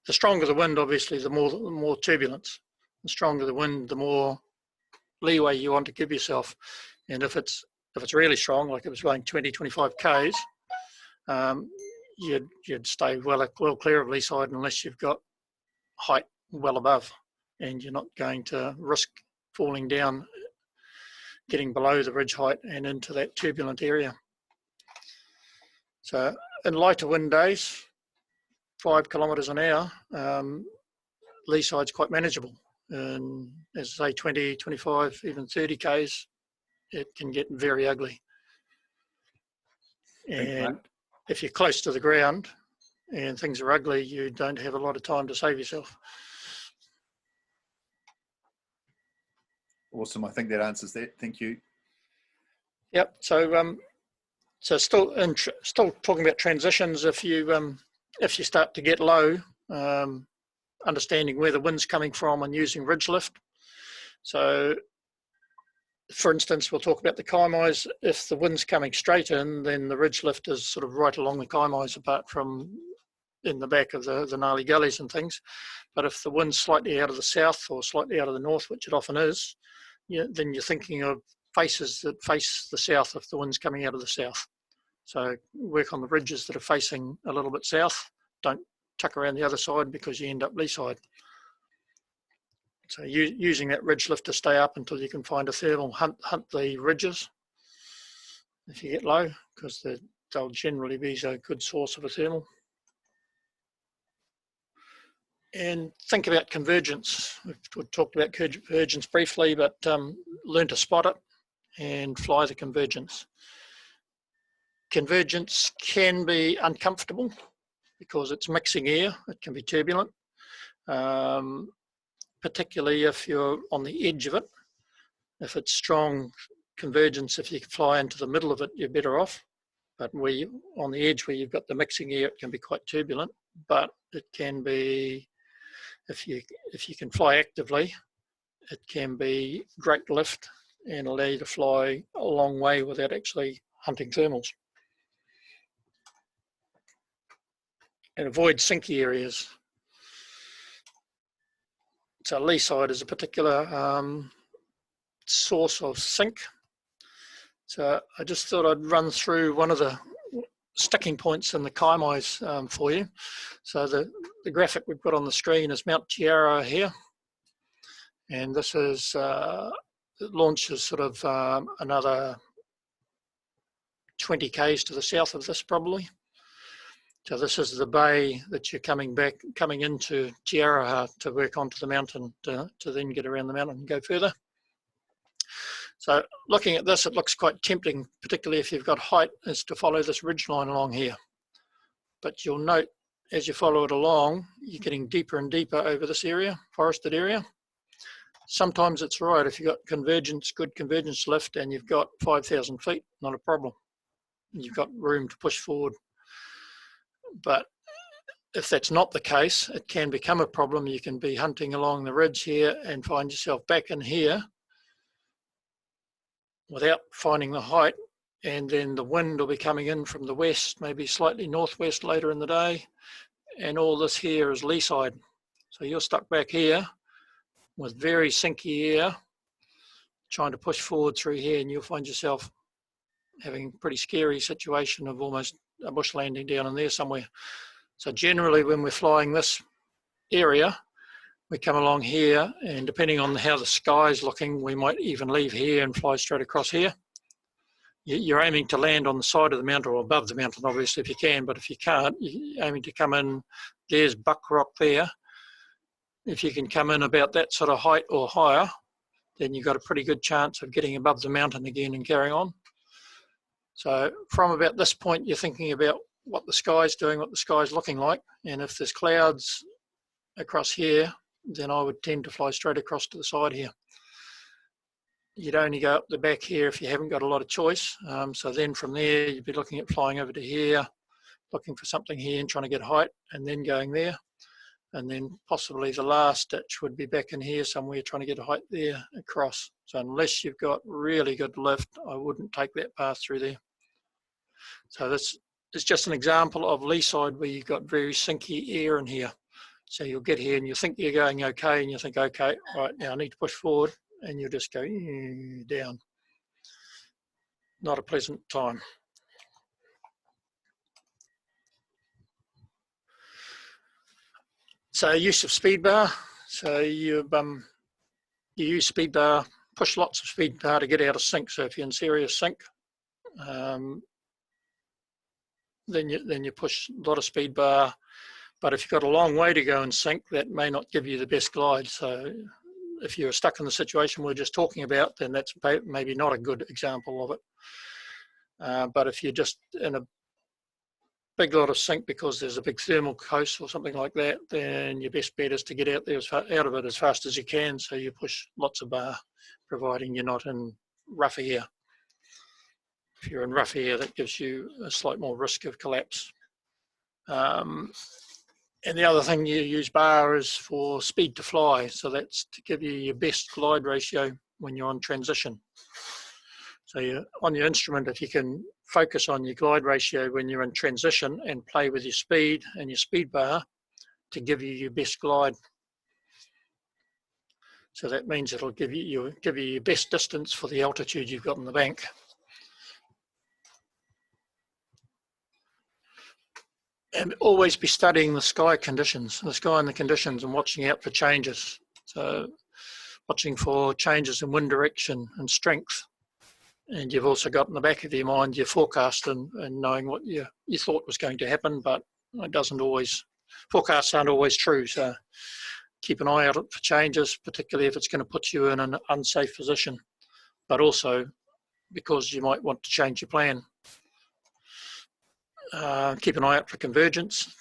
the stronger the wind, obviously, the more turbulence. The stronger the wind, the more leeway you want to give yourself. And if it's really strong, like it was going 20, 25 Ks, you'd stay well clear of lee side unless you've got height well above, and you're not going to risk falling down, getting below the ridge height and into that turbulent area. So in lighter wind days, 5 kilometres an hour, lee side's quite manageable. And as I say, 20, 25, even 30 Ks, it can get very ugly. And if you're close to the ground and things are ugly, you don't have a lot of time to save yourself. Awesome. I think that answers that. Thank you. Yep. So still talking about transitions. If you start to get low, understanding where the wind's coming from and using ridge lift. So, for instance, we'll talk about the kaimais. If the wind's coming straight in, then the ridge lift is sort of right along the kaimais, apart from in the back of the gnarly gullies and things. But if the wind's slightly out of the south or slightly out of the north, which it often is, then you're thinking of faces that face the south if the wind's coming out of the south. So work on the ridges that are facing a little bit south. Don't tuck around the other side, because you end up lee side. So using that ridge lift to stay up until you can find a thermal, hunt the ridges if you get low, because they'll generally be a good source of a thermal. And think about convergence. We've talked about convergence briefly, but learn to spot it and fly the convergence. Convergence can be uncomfortable because it's mixing air. It can be turbulent, particularly if you're on the edge of it. If it's strong convergence, if you can fly into the middle of it, you're better off. But on the edge where you've got the mixing air, it can be quite turbulent. But it can be, if you can fly actively, it can be great lift and allow you to fly a long way without actually hunting thermals. And avoid sinky areas. So lee side is a particular source of sink. So I just thought I'd run through one of the sticking points in the kaimais for you. So the graphic we've got on the screen is Mount Te-Aroha here. And this is, it launches sort of another 20 Ks to the south of this probably. So this is the bay that you're coming into Te-Aroha to work onto the mountain to then get around the mountain and go further. So looking at this, it looks quite tempting, particularly if you've got height, is to follow this ridge line along here. But you'll note as you follow it along, you're getting deeper and deeper over this area, forested area. Sometimes it's right if you've got convergence, good convergence lift, and you've got 5,000 feet, not a problem. You've got room to push forward. But if that's not the case, it can become a problem. You can be hunting along the ridge here and find yourself back in here without finding the height, and then the wind will be coming in from the west, maybe slightly northwest later in the day, and all this here is lee side. So you're stuck back here with very sinky air, trying to push forward through here, and you'll find yourself having a pretty scary situation of almost a bush landing down in there somewhere. So generally when we're flying this area, we come along here, and depending on how the sky's looking, we might even leave here and fly straight across here. You're aiming to land on the side of the mountain or above the mountain, obviously, if you can, but if you can't, you're aiming to come in. There's Buck Rock there. If you can come in about that sort of height or higher, then you've got a pretty good chance of getting above the mountain again and carrying on. So from about this point, you're thinking about what the sky's doing, what the sky's looking like, and if there's clouds across here, then I would tend to fly straight across to the side here. You'd only go up the back here if you haven't got a lot of choice. So then from there, you'd be looking at flying over to here, looking for something here and trying to get height, and then going there. And then possibly the last ditch would be back in here somewhere, trying to get a height there across. So unless you've got really good lift, I wouldn't take that path through there. So this is just an example of lee side where you've got very sinky air in here. So you'll get here and you think you're going okay, and you think, okay, right, now I need to push forward, and you'll just go down. Not a pleasant time. So use of speed bar. So you use speed bar, push lots of speed bar to get out of sync. So if you're in serious sync, then you push a lot of speed bar. But if you've got a long way to go in sync, that may not give you the best glide. So if you're stuck in the situation we're just talking about, then that's maybe not a good example of it. But if you're just in a big lot of sync because there's a big thermal coast or something like that, then your best bet is to get out there out of it as fast as you can. So you push lots of bar, providing you're not in rough air. If you're in rough air, that gives you a slight more risk of collapse. And the other thing you use bar is for speed to fly. So that's to give you your best glide ratio when you're on transition. So you're on your instrument, if you can focus on your glide ratio when you're in transition and play with your speed and your speed bar to give you your best glide. So that means it'll give you your best distance for the altitude you've got in the bank. And always be studying the sky conditions, the sky and the conditions, and watching out for changes. So watching for changes in wind direction and strength. And you've also got in the back of your mind your forecast and knowing what you thought was going to happen, but it doesn't always, forecasts aren't always true. So keep an eye out for changes, particularly if it's going to put you in an unsafe position, but also because you might want to change your plan. Keep an eye out for convergence.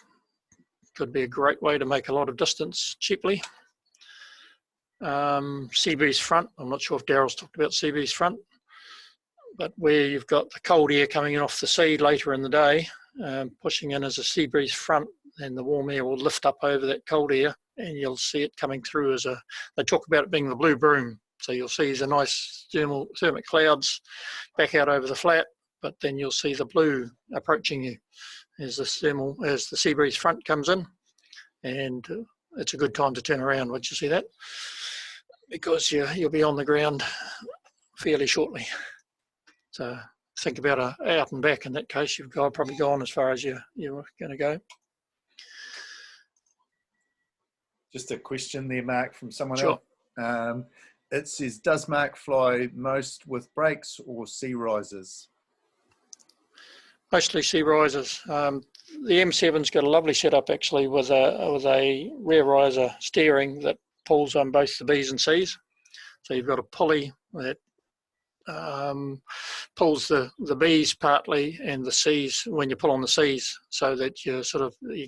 Could be a great way to make a lot of distance cheaply. Sea breeze front. I'm not sure if Daryl's talked about sea breeze front, but where you've got the cold air coming in off the sea later in the day, pushing in as a sea breeze front, then the warm air will lift up over that cold air, and you'll see it coming through as they talk about it being the blue broom. So you'll see the nice thermic clouds back out over the flat, but then you'll see the blue approaching you as the sea breeze front comes in, and it's a good time to turn around once you see that, because you'll be on the ground fairly shortly. So think about out and back. In that case, you've probably gone as far as you're going to go. Just a question there, Mark, from someone Sure. else. It says, does Mark fly most with brakes or sea risers? Mostly sea risers. The M7's got a lovely setup actually with a rear riser steering that pulls on both the B's and C's. So you've got a pulley that pulls the B's partly and the C's when you pull on the C's, so that your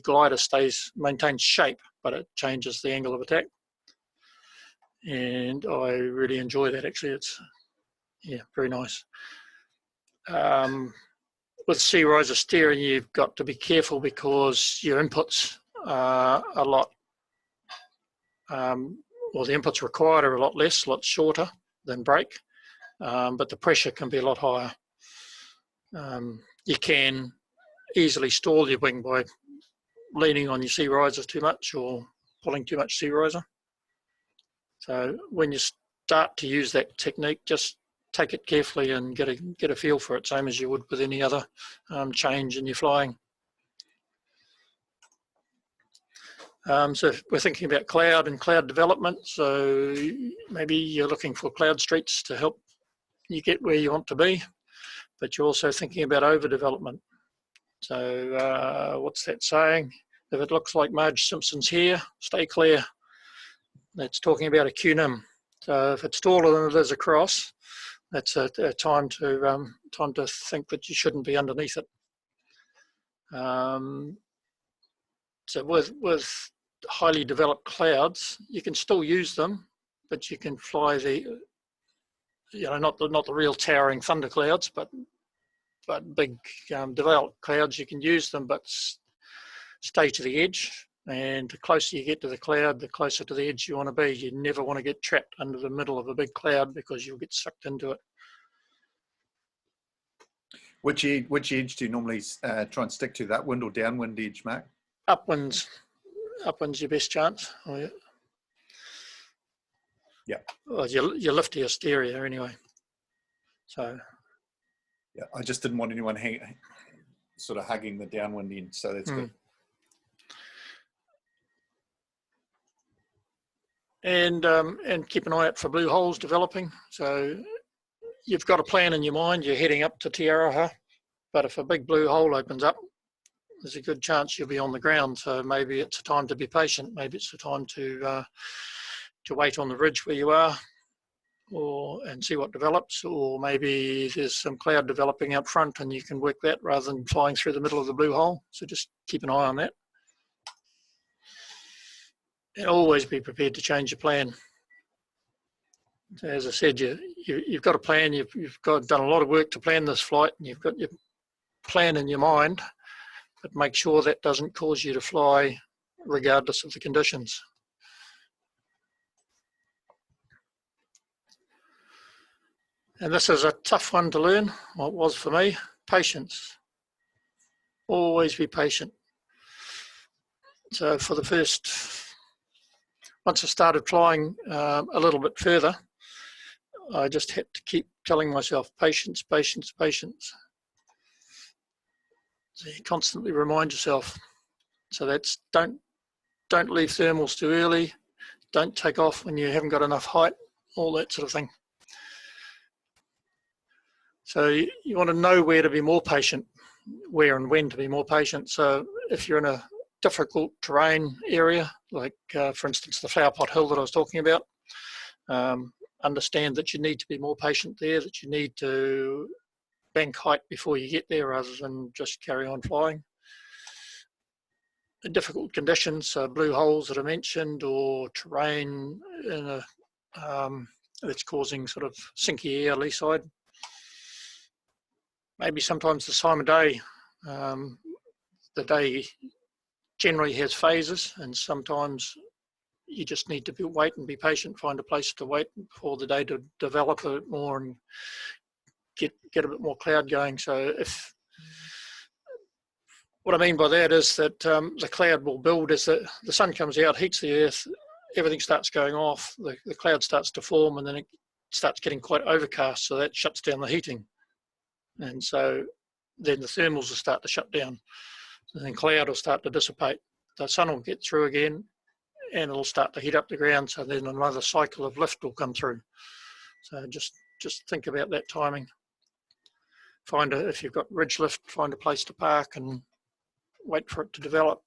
glider maintains shape, but it changes the angle of attack. And I really enjoy that, actually. It's, yeah, very nice. With C-riser steering, you've got to be careful because your inputs are a lot, the inputs required are a lot shorter than brake, but the pressure can be a lot higher. You can easily stall your wing by leaning on your C-riser too much or pulling too much C-riser. So when you start to use that technique, just take it carefully and get a feel for it, same as you would with any other change in your flying. So we're thinking about cloud and cloud development. So maybe you're looking for cloud streets to help you get where you want to be, but you're also thinking about overdevelopment. So what's that saying? If it looks like Marge Simpson's hair, stay clear. That's talking about a QNIM. So if it's taller than it is across, that's a time to think that you shouldn't be underneath it. So with highly developed clouds, you can still use them, but you can fly the, not the real towering thunder clouds, but big developed clouds. You can use them, but stay to the edge. And the closer you get to the cloud, the closer to the edge you want to be. You never want to get trapped under the middle of a big cloud because you'll get sucked into it. Which edge do you normally try and stick to, that wind or downwind edge, Mark? Upwind's your best chance. Oh, yeah. Yeah. Well, you're liftier stereo anyway. So. Yeah, I just didn't want anyone sort of hugging the downwind end, so that's good. And keep an eye out for blue holes developing. So you've got a plan in your mind, you're heading up to Te Aroha, but if a big blue hole opens up, there's a good chance you'll be on the ground. So maybe it's a time to be patient. Maybe it's a time to wait on the ridge where you are, and see what develops. Or maybe there's some cloud developing up front and you can work that rather than flying through the middle of the blue hole. So just keep an eye on that. And always be prepared to change your plan. So as I said, you've got a plan. You've done a lot of work to plan this flight, and you've got your plan in your mind, but make sure that doesn't cause you to fly regardless of the conditions. And this is a tough one to learn. Well, it was for me. Patience. Always be patient. So for the first, once I started flying a little bit further, I just had to keep telling myself, patience, patience, patience. So you constantly remind yourself. So that's don't leave thermals too early. Don't take off when you haven't got enough height, all that sort of thing. So you want to know where to be more patient, where and when to be more patient. So if you're in a difficult terrain area, like for instance, the Flower Pot Hill that I was talking about, understand that you need to be more patient there, that you need to bank height before you get there rather than just carry on flying. In difficult conditions, blue holes that I mentioned, or terrain in that's causing sort of sinky air lee side. Maybe sometimes the time of day, the day generally has phases, and sometimes you just need to wait and be patient, find a place to wait for the day to develop a bit more and get a bit more cloud going. So what I mean by that is that the cloud will build as the sun comes out, heats the earth, everything starts going off, the cloud starts to form, and then it starts getting quite overcast, so that shuts down the heating. And so then the thermals will start to shut down, and then cloud will start to dissipate. The sun will get through again, and it'll start to heat up the ground, so then another cycle of lift will come through. So just think about that timing. If you've got ridge lift, find a place to park and wait for it to develop.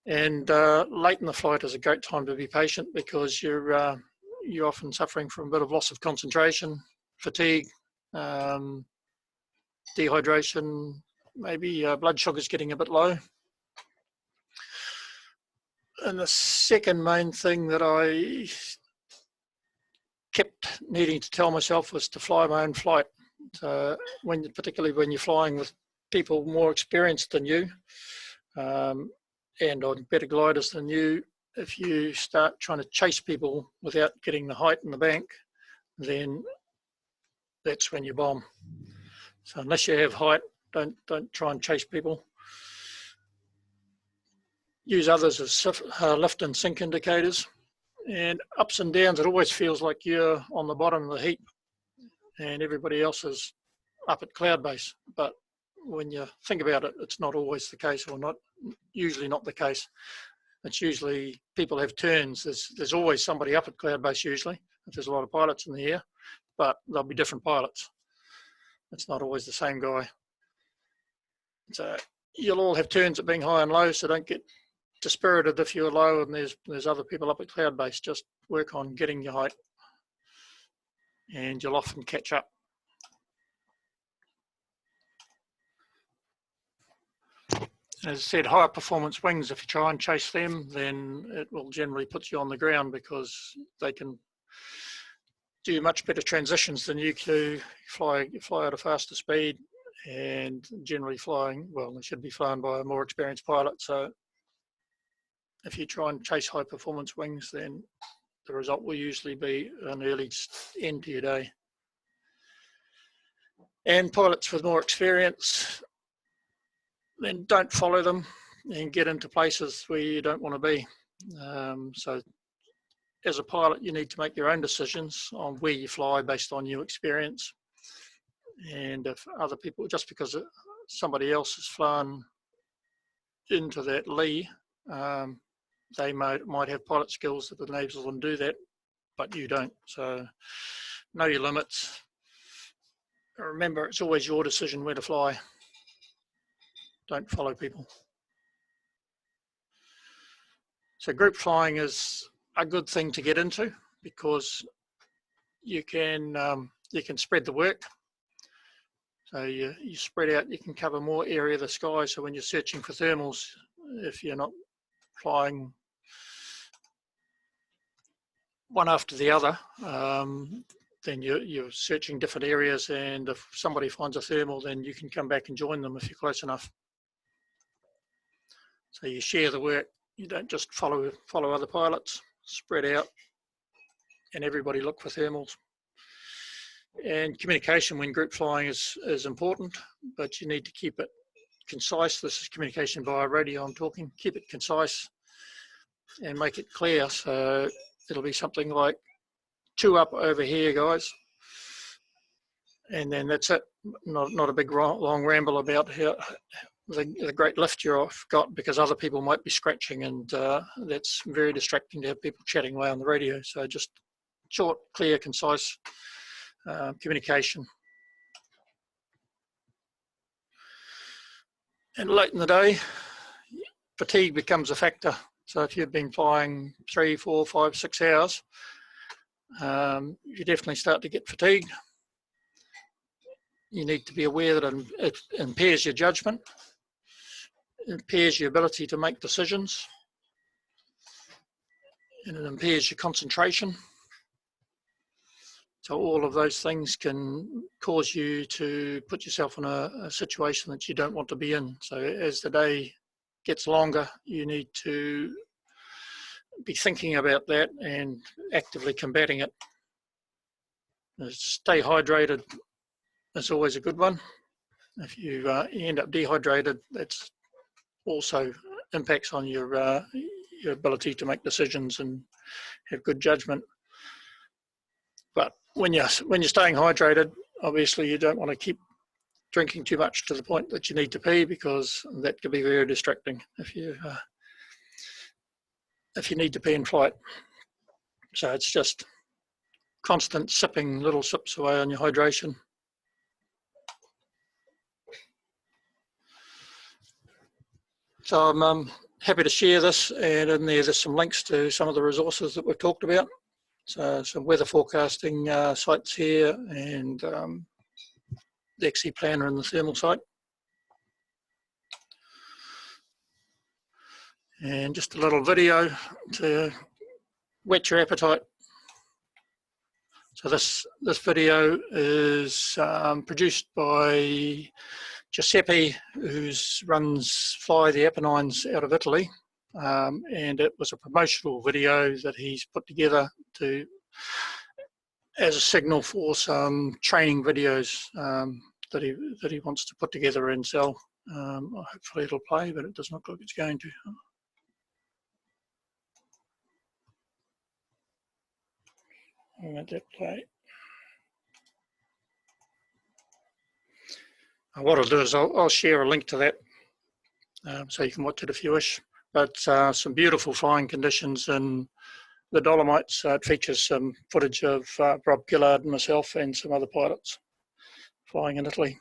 And late in the flight is a great time to be patient, because you're often suffering from a bit of loss of concentration. fatigue, dehydration, maybe blood sugar's getting a bit low. And the second main thing that I kept needing to tell myself was to fly my own flight. So particularly when you're flying with people more experienced than you, and on better gliders than you, if you start trying to chase people without getting the height in the bank, then that's when you bomb. So unless you have height, don't try and chase people. Use others as lift and sink indicators. And ups and downs, it always feels like you're on the bottom of the heap and everybody else is up at cloud base. But when you think about it, it's not always the case, or usually not the case. It's usually people have turns. There's always somebody up at cloud base usually, if there's a lot of pilots in the air, but there'll be different pilots. It's not always the same guy. So you'll all have turns at being high and low, so don't get dispirited if you're low and there's other people up at cloud base. Just work on getting your height and you'll often catch up. As I said, higher performance wings, if you try and chase them, then it will generally put you on the ground because they can do much better transitions than you do. Fly at a faster speed, and generally they should be flown by a more experienced pilot. So if you try and chase high performance wings, then the result will usually be an early end to your day. And pilots with more experience, then don't follow them and get into places where you don't want to be. So as a pilot, you need to make your own decisions on where you fly based on your experience. And if other people, just because somebody else has flown into that lee, they might have pilot skills that enable them to do that, but you don't. So know your limits. Remember, it's always your decision where to fly. Don't follow people. So group flying is a good thing to get into because you can spread the work. So you spread out, you can cover more area of the sky. So when you're searching for thermals, if you're not flying one after the other, then you're searching different areas, and if somebody finds a thermal, then you can come back and join them if you're close enough. So you share the work. You don't just follow other pilots. Spread out, and everybody look for thermals. And communication when group flying is important, but you need to keep it concise. This is communication via radio I'm talking. Keep it concise and make it clear. So it'll be something like 2 up over here, guys. And then that's it. Not a big long ramble about how the great lift you've got, because other people might be scratching, and that's very distracting to have people chatting away on the radio. So just short, clear, concise communication. And late in the day, fatigue becomes a factor. So if you've been flying 3, 4, 5, 6 hours, you definitely start to get fatigued. You need to be aware that it impairs your judgment, impairs your ability to make decisions, and it impairs your concentration. So all of those things can cause you to put yourself in a situation that you don't want to be in. So as the day gets longer, you need to be thinking about that and actively combating it. Stay hydrated is always a good one. If you end up dehydrated, that's also impacts on your ability to make decisions and have good judgment. But when you're staying hydrated, obviously you don't want to keep drinking too much to the point that you need to pee, because that could be very distracting if you need to pee in flight. So it's just constant sipping, little sips away on your hydration. So I'm happy to share this, and in there's some links to some of the resources that we've talked about. some weather forecasting sites here, and the XC planner and the thermal site. And just a little video to whet your appetite. So this video is produced by Giuseppe, who runs Fly the Apennines out of Italy, and it was a promotional video that he's put together as a signal for some training videos that he wants to put together and sell. Hopefully it'll play, but it does not look like it's going to. I'll let that play. What I'll do is I'll share a link to that so you can watch it if you wish. But some beautiful flying conditions in the Dolomites. It features some footage of Rob Gillard and myself and some other pilots flying in Italy.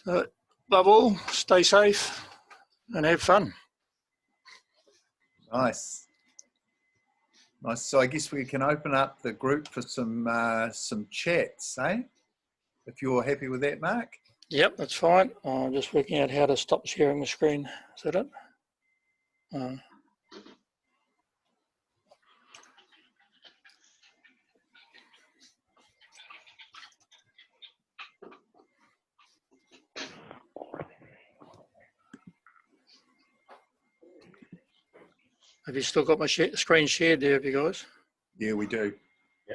So, above all, stay safe and have fun. Nice. Nice. So I guess we can open up the group for some chats, eh? If you're happy with that, Mark. Yep, that's fine. I'm just working out how to stop sharing the screen. Is that it? Have you still got my screen shared there, have you guys? Yeah, we do.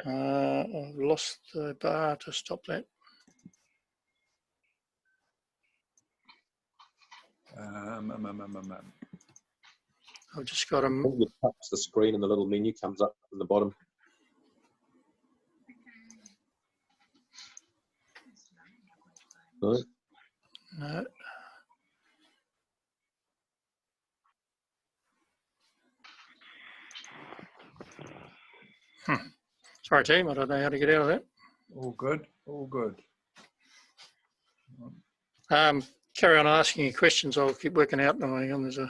I've lost the bar to stop that. I've just got them. When you touch the screen and the little menu comes up from the bottom. No? No. Sorry, team. I don't know how to get out of that. All good. All good. Carry on asking you questions. I'll keep working out. Oh, hang on, there's a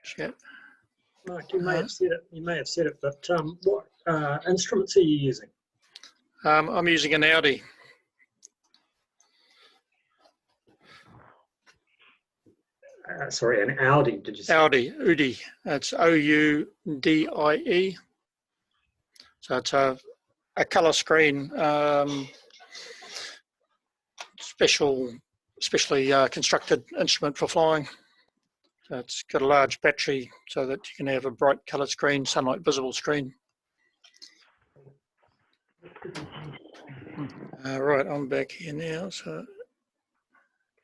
chat. Mark, you may have said it. You may have said it, but what instruments are you using? I'm using an Audi. Sorry, an Audi. Did you say? Audi. It's OUDIE. So it's a colour screen, specially constructed instrument for flying. So it's got a large battery so that you can have a bright coloured screen, sunlight visible screen. Right, I'm back here now. So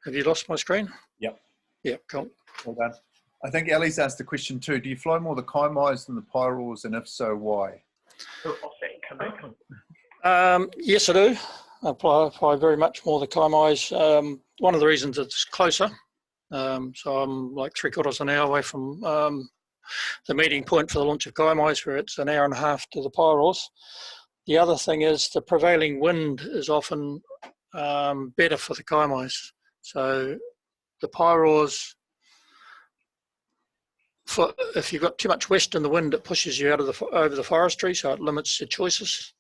have you lost my screen? Yep. Yep, cool. Well done. I think Ellie's asked the question too. Do you fly more the Kaimais than the Pyros, and if so, why? Yes, I do. I fly very much more the Kaimais. One of the reasons it's closer. So I'm like 3/4 an hour away from the meeting point for the launch of Kaimais, where it's an hour and a half to the Pyros. The other thing is the prevailing wind is often better for the Kaimais. So the Pyros, if you've got too much west in the wind, it pushes you out of over the forestry, so it limits your choices.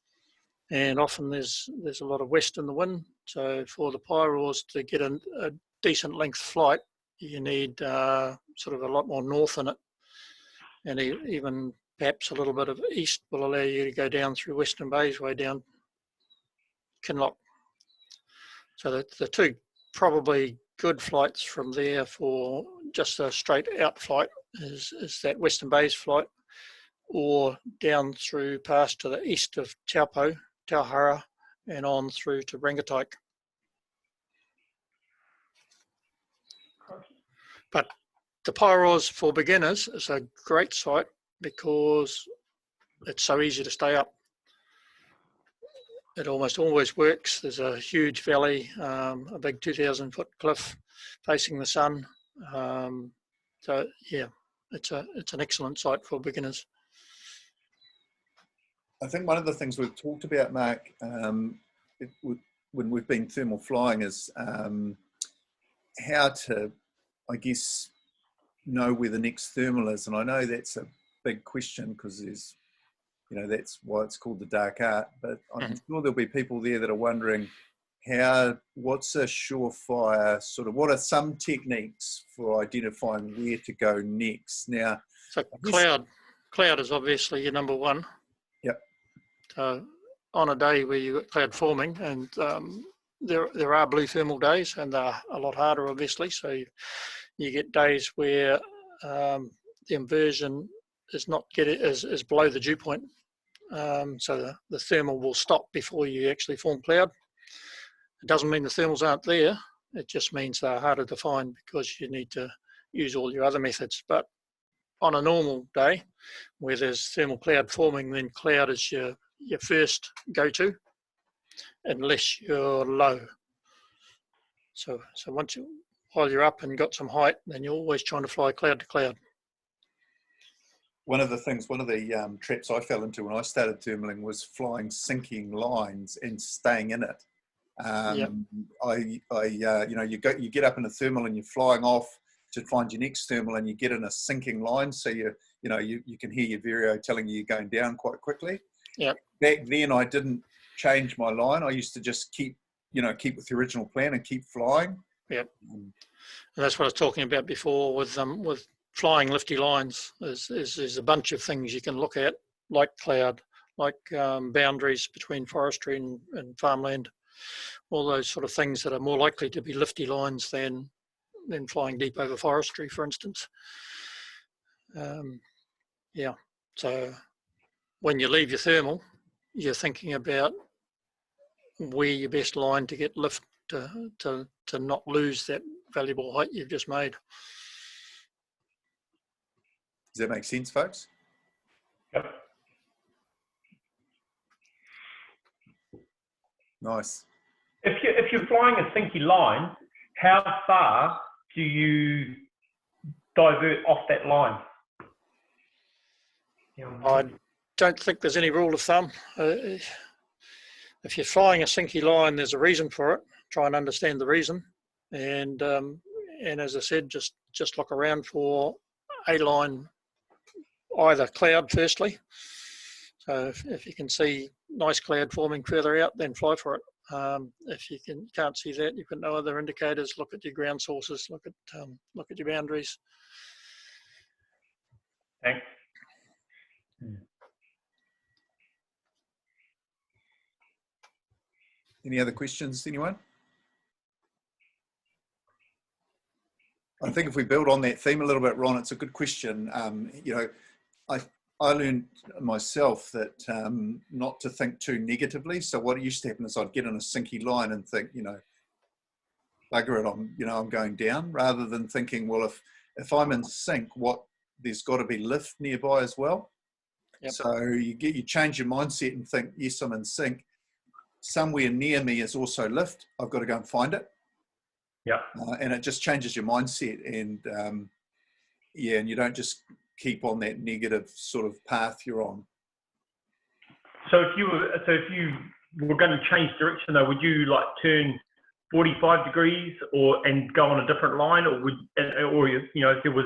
And often there's a lot of west in the wind. So for the Pyros to get a decent length flight, you need sort of a lot more north in it, and even perhaps a little bit of east will allow you to go down through Western Bays way down Kinloch. So the two probably good flights from there for just a straight out flight is that Western Bays flight, or down through past to the east of Taupo, Tauhara, and on through to Rangataik. But the Pyros for beginners is a great site because it's so easy to stay up. It almost always works. There's a huge valley, a big 2,000-foot cliff facing the sun. So yeah, it's an excellent site for beginners. I think one of the things we've talked about, Mark, when we've been thermal flying is how to, I guess, know where the next thermal is? And I know that's a big question because there's, that's why it's called the dark art. But I'm sure there'll be people there that are wondering what's a surefire sort of, what are some techniques for identifying where to go next? Now, So cloud is obviously your number one. Yep. So on a day where you got cloud forming, and there are blue thermal days, and they're a lot harder, obviously. So you get days where the inversion is is below the dew point. So the thermal will stop before you actually form cloud. It doesn't mean the thermals aren't there. It just means they're harder to find because you need to use all your other methods. But on a normal day where there's thermal cloud forming, then cloud is your first go-to, unless you're low. So while you're up and got some height, then you're always trying to fly cloud to cloud. One of the traps I fell into when I started thermaling was flying sinking lines and staying in it. Yep. You get up in a thermal and you're flying off to find your next thermal, and you get in a sinking line, so you can hear your Vireo telling you you're going down quite quickly. Yep. Back then I didn't change my line. I used to just keep with the original plan and keep flying. Yep. And that's what I was talking about before with flying lifty lines. There's a bunch of things you can look at, like cloud, like boundaries between forestry and farmland, all those sort of things that are more likely to be lifty lines than flying deep over forestry, for instance. So when you leave your thermal, you're thinking about where your best line to get lift to not lose that valuable height you've just made. Does that make sense, folks? Yep. Nice. If you're flying a sinky line, how far do you divert off that line? I don't think there's any rule of thumb. If you're flying a sinky line, there's a reason for it. Try and understand the reason, and as I said, just look around for a line, either cloud firstly. So if you can see nice cloud forming further out, then fly for it. If you can't see that, you've got no other indicators. Look at your ground sources. Look at your boundaries. Thanks. Any other questions, anyone? I think if we build on that theme a little bit, Ron, it's a good question. I learned myself that not to think too negatively. So what used to happen is I'd get in a sinky line and think, bugger it, I'm going down, rather than thinking, well, if I'm in sync, there's got to be lift nearby as well. Yep. So you change your mindset and think, yes, I'm in sync. Somewhere near me is also lift. I've got to go and find it. Yeah. And it just changes your mindset, and and you don't just keep on that negative sort of path you're on. So if you were going to change direction though, would you like turn 45 degrees and go on a different line, or if there was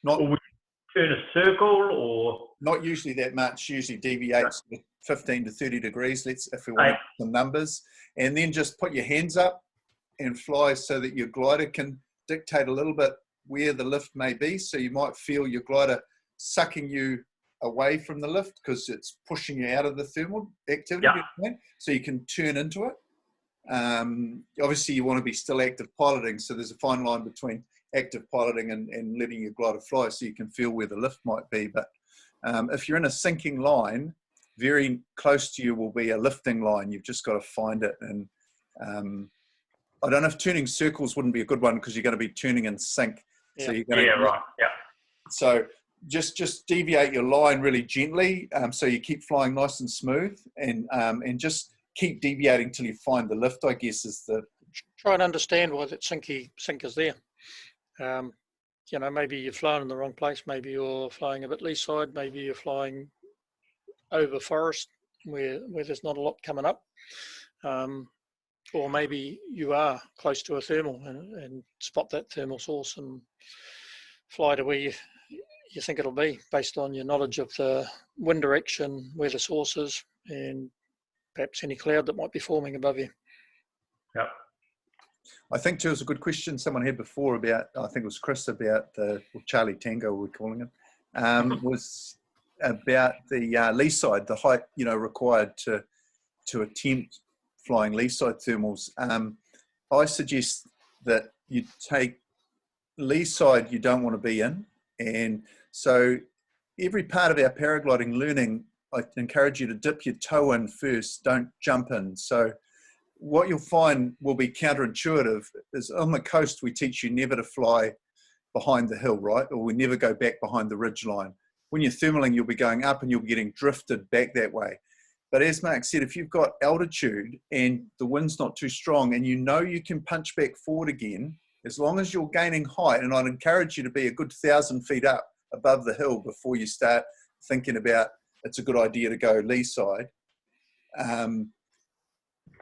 or would you turn a circle, or not usually that much? Usually deviates 15 to 30 degrees. If we want some numbers, and then just put your hands up and fly so that your glider can dictate a little bit where the lift may be. So you might feel your glider sucking you away from the lift because it's pushing you out of the thermal activity. Yeah. So you can turn into it. Obviously you want to be still active piloting. So there's a fine line between active piloting and letting your glider fly so you can feel where the lift might be. But if you're in a sinking line, very close to you will be a lifting line. You've just got to find it. And I don't know if turning circles wouldn't be a good one because you're going to be turning in sync. Yeah. So you're going to, right. Yeah. So just deviate your line really gently, so you keep flying nice and smooth, and just keep deviating till you find the lift, I guess, is the... Try and understand why that sink is there. Maybe you're flying in the wrong place. Maybe you're flying a bit lee side. Maybe you're flying over forest where there's not a lot coming up. Or maybe you are close to a thermal and spot that thermal source and fly to where you think it'll be based on your knowledge of the wind direction, where the source is, and perhaps any cloud that might be forming above you. Yeah. I think too, it was a good question someone had before about, I think it was Chris, about or Charlie Tango we're calling him, was about the lee side, the height, required to attempt flying lee side thermals. I suggest that you take lee side you don't want to be in. And so every part of our paragliding learning, I encourage you to dip your toe in first, don't jump in. So what you'll find will be counterintuitive is on the coast, we teach you never to fly behind the hill, right? Or we never go back behind the ridge line. When you're thermaling, you'll be going up and you'll be getting drifted back that way. But as Mark said, if you've got altitude and the wind's not too strong and you can punch back forward again, as long as you're gaining height, and I'd encourage you to be a good 1,000 feet up above the hill before you start thinking about it's a good idea to go lee side.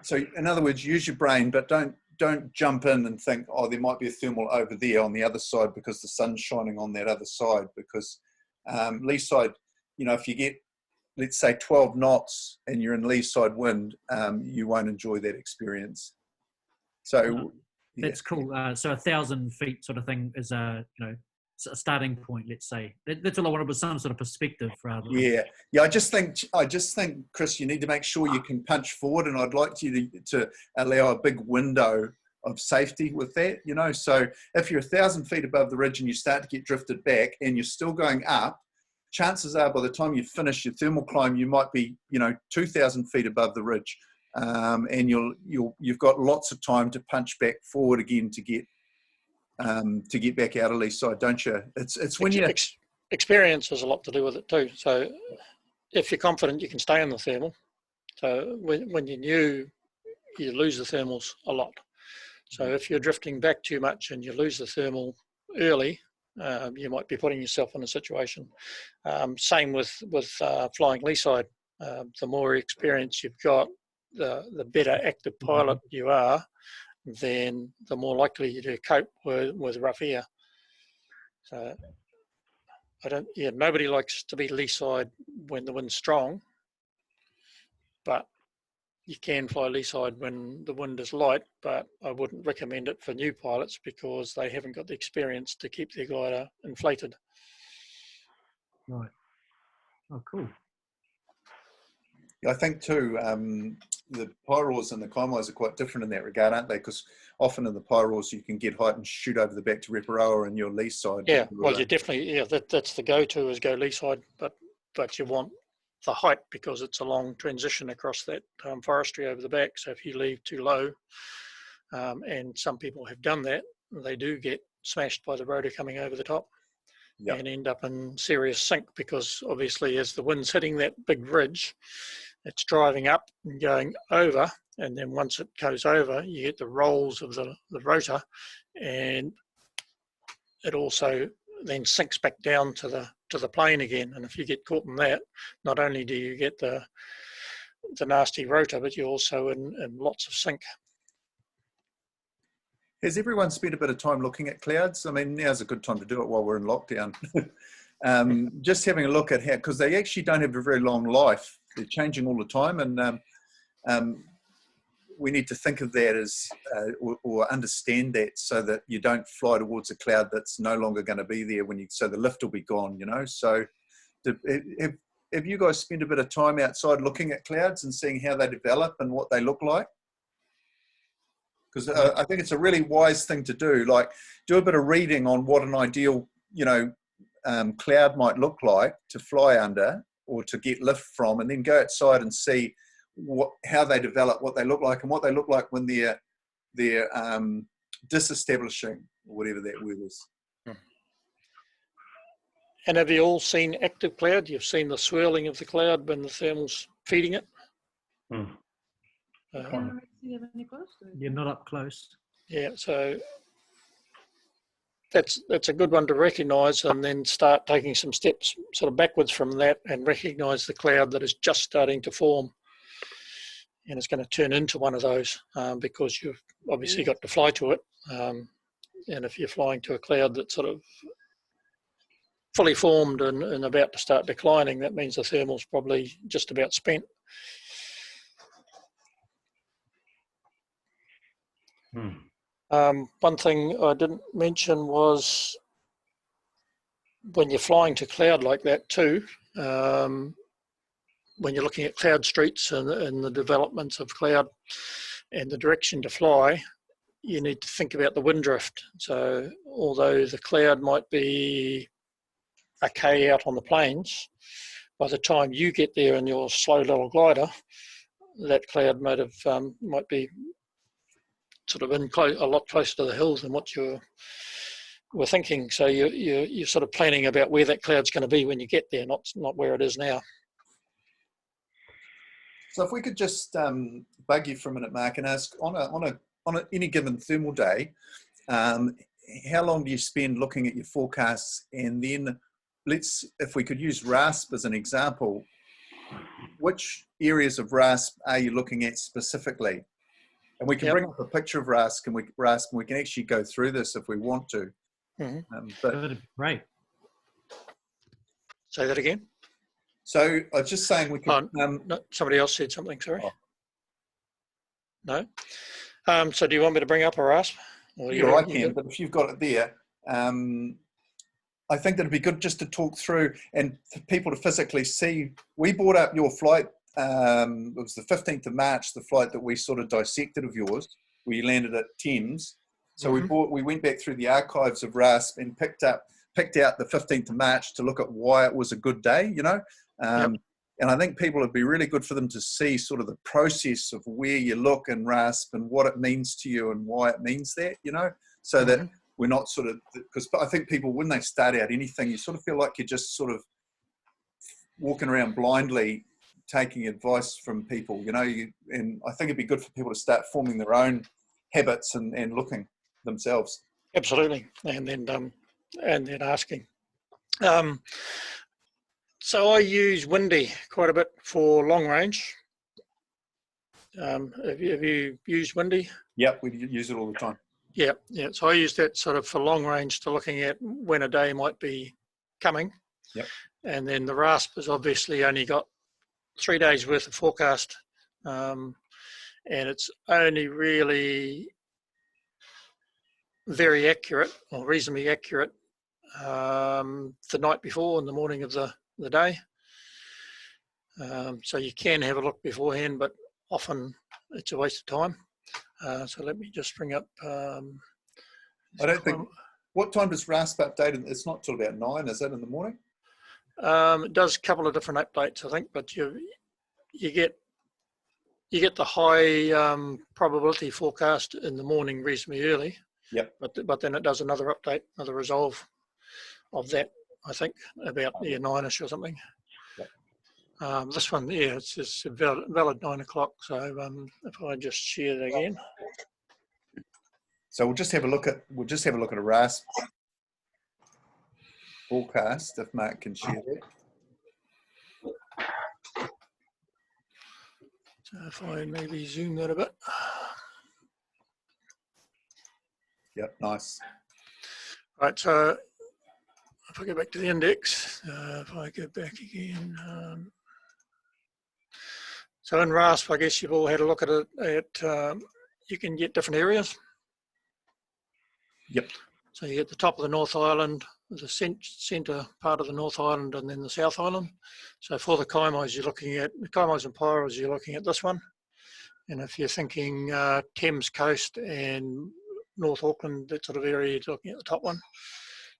So in other words, use your brain, but don't jump in and think, oh, there might be a thermal over there on the other side because the sun's shining on that other side. Because lee side, if you get, let's say 12 knots and you're in lee side wind, you won't enjoy that experience. So that's cool. So 1,000 feet sort of thing is a starting point. Let's say that's all I wanted was some sort of perspective rather. Yeah. I just think, Chris, you need to make sure you can punch forward, and I'd like you to allow a big window of safety with that. So if you're 1,000 feet above the ridge and you start to get drifted back and you're still going up, chances are by the time you finish your thermal climb, you might be 2,000 feet above the ridge, and you've got lots of time to punch back forward again to get back out of lee side, don't you? It's when you experience has a lot to do with it too. So if you're confident, you can stay in the thermal. So when you're new, you lose the thermals a lot. So if you're drifting back too much and you lose the thermal early, you might be putting yourself in a situation. Same with flying lee side. The more experience you've got, the better active pilot you are, then the more likely you to cope with rough air. So nobody likes to be lee side when the wind's strong, but you can fly lee side when the wind is light, but I wouldn't recommend it for new pilots because they haven't got the experience to keep their glider inflated. Right. Oh, cool. I think too, the pyros and the kaimais are quite different in that regard, aren't they? Because often in the pyros you can get height and shoot over the back to Reparoa and your lee side. Yeah, well, you definitely, that's the go-to is go lee side, but you want the height because it's a long transition across that forestry over the back. So if you leave too low, and some people have done that, they do get smashed by the rotor coming over the top. Yep. And end up in serious sink because obviously as the wind's hitting that big ridge, it's driving up and going over, and then once it goes over, you get the rolls of the rotor, and it also then sinks back down to the plane again. And if you get caught in that, not only do you get the nasty rotor, but you're also in lots of sink. Has everyone spent a bit of time looking at clouds? I mean, now's a good time to do it while we're in lockdown. Just having a look at how, because they actually don't have a very long life. They're changing all the time, and we need to think of that as, or understand that, so that you don't fly towards a cloud that's no longer going to be there so the lift will be gone, So have you guys spent a bit of time outside looking at clouds and seeing how they develop and what they look like? Because I think it's a really wise thing to do. Like, do a bit of reading on what an ideal, cloud might look like to fly under or to get lift from, and then go outside and see how they develop, what they look like, and what they look like when they're disestablishing, or whatever that word is. And have you all seen active cloud? You've seen the swirling of the cloud when the thermal's feeding it? You're not up close. Yeah, so that's a good one to recognise, and then start taking some steps sort of backwards from that and recognise the cloud that is just starting to form. And it's going to turn into one of those because you've obviously got to fly to it. And if you're flying to a cloud that's sort of fully formed and about to start declining, that means the thermal's probably just about spent. One thing I didn't mention was when you're flying to cloud like that too, when you're looking at cloud streets and the developments of cloud and the direction to fly, you need to think about the wind drift. So although the cloud might be a K out on the plains, by the time you get there in your slow little glider, that cloud might be sort of a lot closer to the hills than what you were thinking. So you're sort of planning about where that cloud's going to be when you get there, not where it is now. So if we could just bug you for a minute, Mark, and ask on any given thermal day, how long do you spend looking at your forecasts? And then if we could use RASP as an example, which areas of RASP are you looking at specifically? And we can bring up a picture of RASP and we can actually go through this if we want to. But right. Say that again. So I was just saying we can. No, somebody else said something. Sorry. No. So do you want me to bring up a RASP? Yeah, I can. But if you've got it there, I think that it'd be good just to talk through and for people to physically see. We brought up your flight. It was the 15th of March, the flight that we sort of dissected of yours, where you landed at Thames. So we went back through the archives of RASP and picked out the 15th of March to look at why it was a good day, you know. And I think people, it'd be really good for them to see sort of the process of where you look in RASP and what it means to you and why it means that, you know, so that we're not sort of, because I think people, when they start out anything, you sort of feel like you're just sort of walking around blindly taking advice from people, you know, and I think it'd be good for people to start forming their own habits and looking themselves. Absolutely. And then asking. So I use Windy quite a bit for long range. Have you used Windy? Yep, we use it all the time. Yeah. So I use that sort of for long range to looking at when a day might be coming. Yep. And then the RASP has obviously only got 3 days worth of forecast. And it's only really very accurate or reasonably accurate the night before and the morning of the day. So you can have a look beforehand, but often it's a waste of time. So let me just bring up. I don't think. What time does RASP update? It's not till about 9, is it, in the morning? It does a couple of different updates, I think, but you get the high probability forecast in the morning reasonably early. Yep. But then it does another update, another resolve of that, I think, about 9ish or something. Yep. This one, yeah, it's just a valid 9 o'clock. So if I just share it again. So we'll just have a look at a RASP forecast if Mark can share that. So if I maybe zoom that a bit. Yep, nice. Right, so if I go back to the index, if I go back again. So in RASP, I guess you've all had a look at it. You can get different areas. Yep. So you get the top of the North Island, the centre part of the North Island, and then the South Island. So for the Kaimais, you're looking at the Kaimais and Pyros, you're looking at this one. And if you're thinking Thames Coast and North Auckland, that sort of area, you're looking at the top one.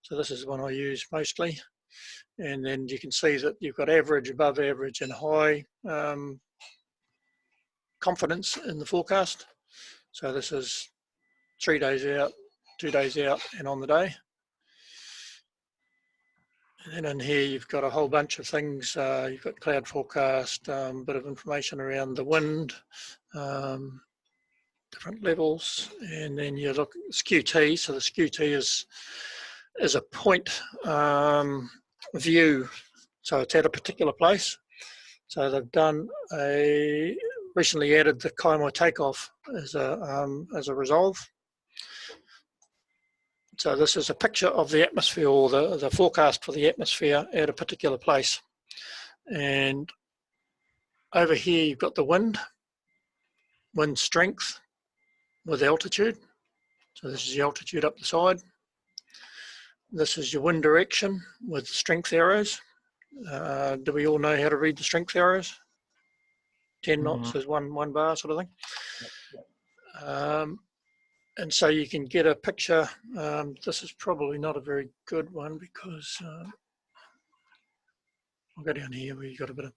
So this is the one I use mostly. And then you can see that you've got average, above average, and high confidence in the forecast. So this is 3 days out, 2 days out, and on the day. And then in here, you've got a whole bunch of things. You've got cloud forecast, bit of information around the wind, different levels, and then you look at SKU-T. So the SKU-T is a point view. So it's at a particular place. So they've recently added the Kaimai takeoff as a resolve. So this is a picture of the atmosphere, or the forecast for the atmosphere at a particular place. And over here you've got the wind strength with altitude. So this is the altitude up the side. This is your wind direction with strength arrows. Do we all know how to read the strength arrows? 10 knots is one bar sort of thing. And so you can get a picture. This is probably not a very good one because I'll go down here where you've got a bit of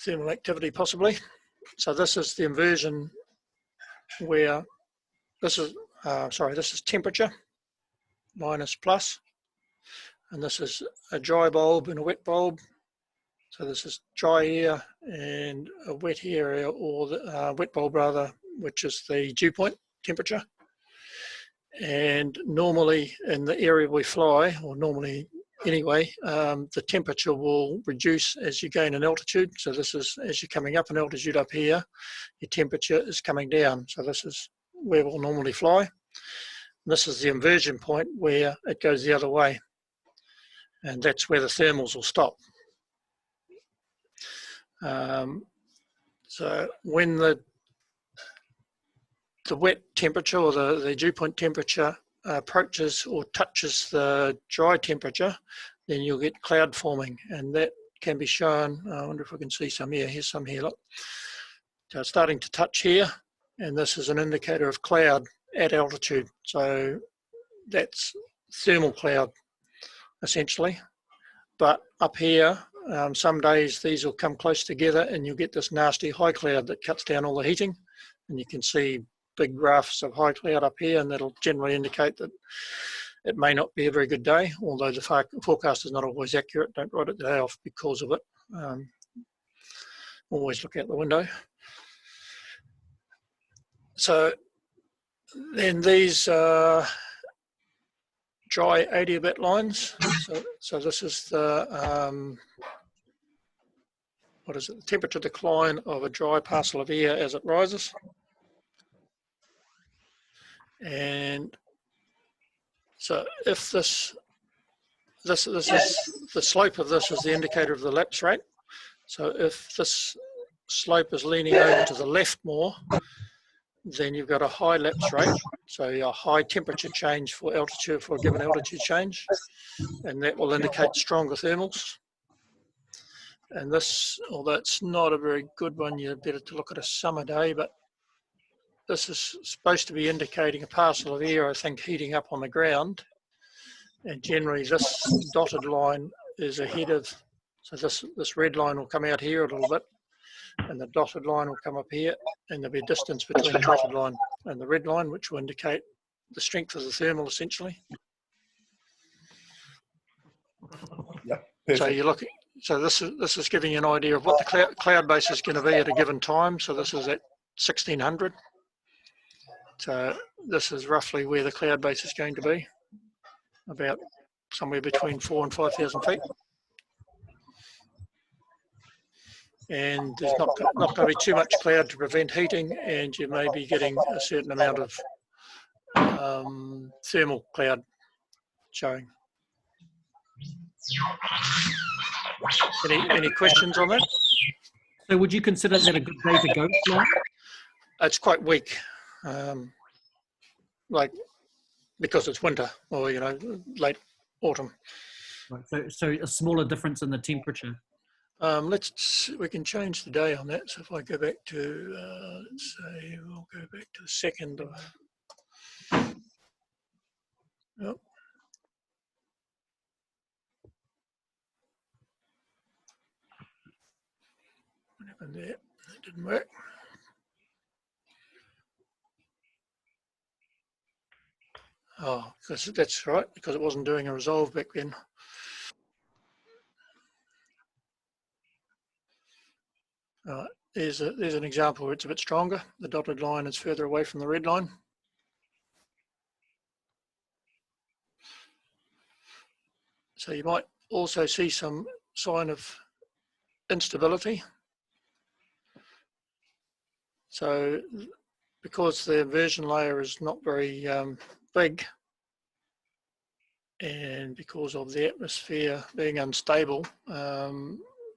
thermal activity possibly. So this is the inversion where this is, this is temperature, minus plus, and this is a dry bulb and a wet bulb. So this is dry air and a wet area, or the wet bulb rather, which is the dew point temperature. And normally in the area we fly, or normally anyway, the temperature will reduce as you gain in altitude. So this is, as you're coming up in altitude up here, your temperature is coming down. So this is where we'll normally fly. And this is the inversion point where it goes the other way. And that's where the thermals will stop. So when the wet temperature, or the dew point temperature, approaches or touches the dry temperature, then you'll get cloud forming, and that can be shown. I wonder if we can see some here. Here's some here, look. So it's starting to touch here, and this is an indicator of cloud at altitude. So that's thermal cloud, essentially. But up here, some days these will come close together and you'll get this nasty high cloud that cuts down all the heating, and you can see big graphs of high cloud up here, and that'll generally indicate that it may not be a very good day, although the forecast is not always accurate. Don't write it the day off because of it. Always look out the window. So then these are dry adiabat lines. So this is the, what is it? The temperature decline of a dry parcel of air as it rises. And so if this is the slope of this is the indicator of the lapse rate. So if this slope is leaning over to the left more, then you've got a high lapse rate. So a high temperature change for altitude, for a given altitude change, and that will indicate stronger thermals. And this, although it's not a very good one, you're better to look at a summer day, but this is supposed to be indicating a parcel of air, I think, heating up on the ground. And generally this dotted line is ahead of, so this red line will come out here a little bit, and the dotted line will come up here, and there'll be a distance between the dotted line and the red line, which will indicate the strength of the thermal, essentially. Yep. So you're looking, so this is giving you an idea of what the cloud base is going to be at a given time. So this is at 1600. So this is roughly where the cloud base is going to be, about somewhere between 4,000 and 5,000 feet. And there's not going to be too much cloud to prevent heating, and you may be getting a certain amount of thermal cloud showing. Any questions on that? So would you consider that a good day to go fly? It's quite weak, like because it's winter, or late autumn. Right. So a smaller difference in the temperature. We can change the day on that. So if I go back to, let's say, we'll go back to the 2nd of. Yep. What happened there? That didn't work. Oh, that's right, because it wasn't doing a resolve back then. There's an example where it's a bit stronger. The dotted line is further away from the red line. So you might also see some sign of instability. So because the inversion layer is not very big, and because of the atmosphere being unstable,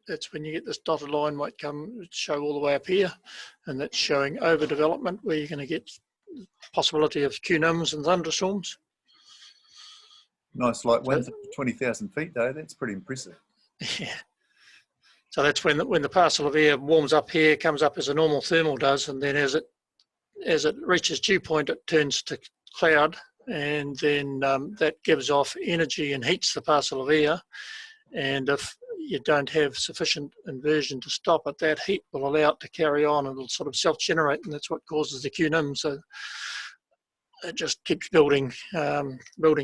that's when you get this dotted line might come show all the way up here, and that's showing overdevelopment where you're going to get possibility of cunims and thunderstorms. Nice light winds, 20,000 feet though. That's pretty impressive. Yeah. So that's when the parcel of air warms up here, comes up as a normal thermal does, and then as it reaches dew point, it turns to cloud, and then that gives off energy and heats the parcel of air. And if you don't have sufficient inversion to stop it, that heat will allow it to carry on, and it'll sort of self-generate, and that's what causes the cunim. So it just keeps building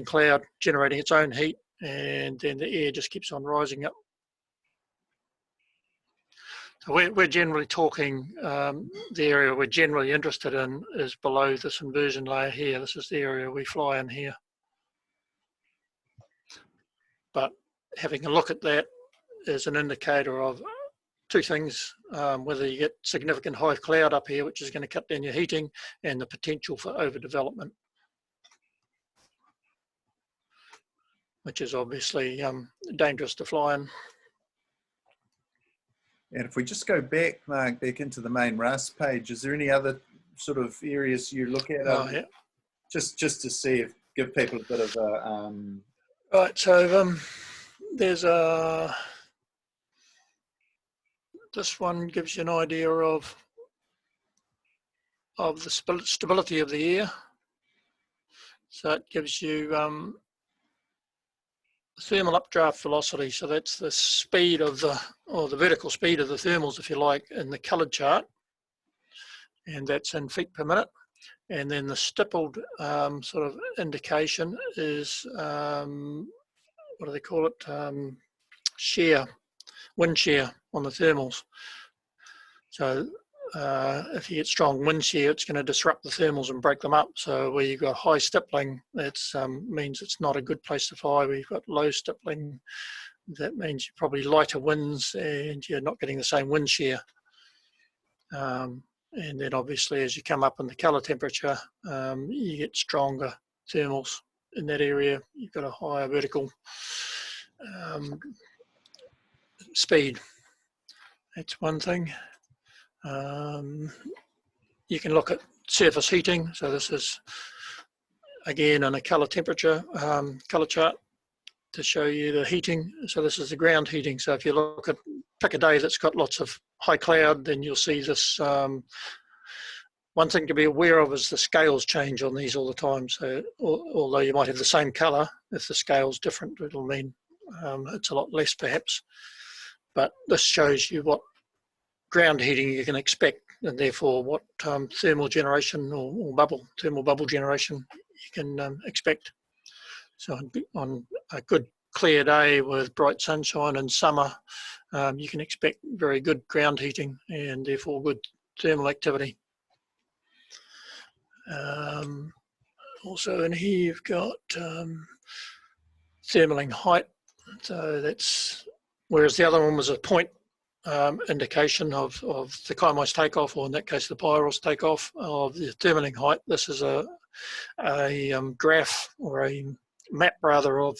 cloud, generating its own heat, and then the air just keeps on rising up. So we're generally talking, the area we're generally interested in is below this inversion layer here. This is the area we fly in here. But having a look at that is an indicator of two things, whether you get significant high cloud up here, which is going to cut down your heating, and the potential for overdevelopment, which is obviously dangerous to fly in. And if we just go back, Mark, back into the main RAS page, is there any other sort of areas you look at? Yeah. Just to see if, give people a bit of a... Right, so there's this one gives you an idea of the stability of the air. So it gives you thermal updraft velocity. So that's the speed of the vertical speed of the thermals, if you like, in the coloured chart, and that's in feet per minute. And then the stippled sort of indication is what do they call it? Shear, wind shear on the thermals. So if you get strong wind shear, it's going to disrupt the thermals and break them up. So where you've got high stippling, that means it's not a good place to fly. Where you've got low stippling, that means you're probably lighter winds and you're not getting the same wind shear. And then obviously as you come up in the colour temperature, you get stronger thermals in that area. You've got a higher vertical speed. That's one thing. You can look at surface heating. So this is again in a colour temperature colour chart to show you the heating. So this is the ground heating. So if you look at, pick a day that's got lots of high cloud, then you'll see this. One thing to be aware of is the scales change on these all the time. So although you might have the same colour, if the scale's different, it'll mean it's a lot less perhaps. But this shows you what ground heating you can expect, and therefore what thermal generation or thermal bubble generation you can expect. So on a good clear day with bright sunshine in summer, you can expect very good ground heating and therefore good thermal activity. Also in here you've got thermaling height. So that's, whereas the other one was a point indication of the Kaimai's takeoff, or in that case the Pairos takeoff of the thermaling height. This is a graph, or a map rather, of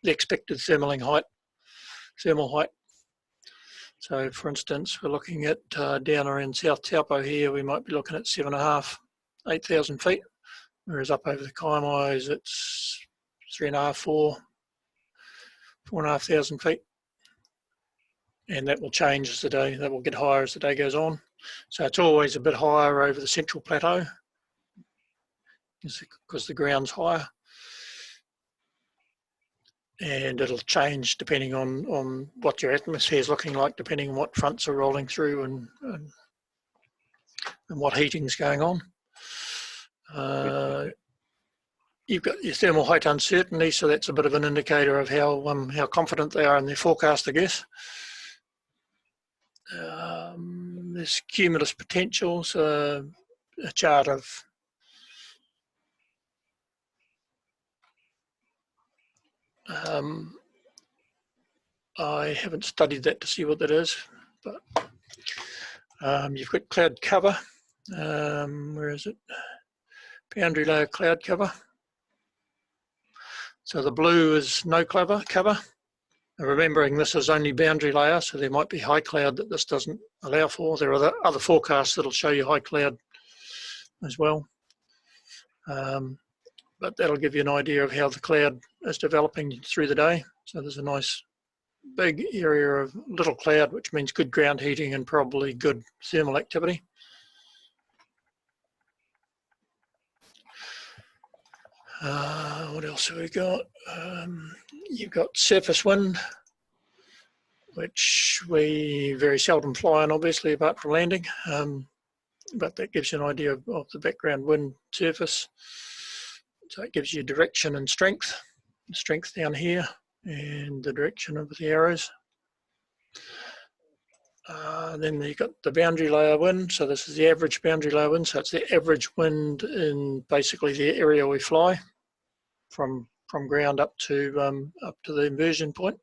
the expected thermal height. So for instance, we're looking at down around South Taupo here, we might be looking at 7,500, 8,000 feet, whereas up over the Kaimai's it's 3,500, 4,500 feet. And that will change as that will get higher as the day goes on. So it's always a bit higher over the central plateau because the ground's higher. And it'll change depending on what your atmosphere is looking like, depending on what fronts are rolling through and what heating's going on. You've got your thermal height uncertainty, so that's a bit of an indicator of how confident they are in their forecast, I guess. There's cumulus potential, so a chart of I haven't studied that to see what that is, but you've got cloud cover. Where is it? Boundary layer cloud cover. So the blue is no cover. And remembering this is only boundary layer, so there might be high cloud that this doesn't allow for. There are other forecasts that'll show you high cloud as well. But that'll give you an idea of how the cloud is developing through the day. So there's a nice big area of little cloud, which means good ground heating and probably good thermal activity. What else have we got? You've got surface wind, which we very seldom fly on, obviously, apart from landing. But that gives you an idea of the background wind surface. So it gives you direction and strength down here, and the direction of the arrows. Then you've got the boundary layer wind. So this is the average boundary layer wind. So it's the average wind in basically the area we fly from ground up to the inversion point.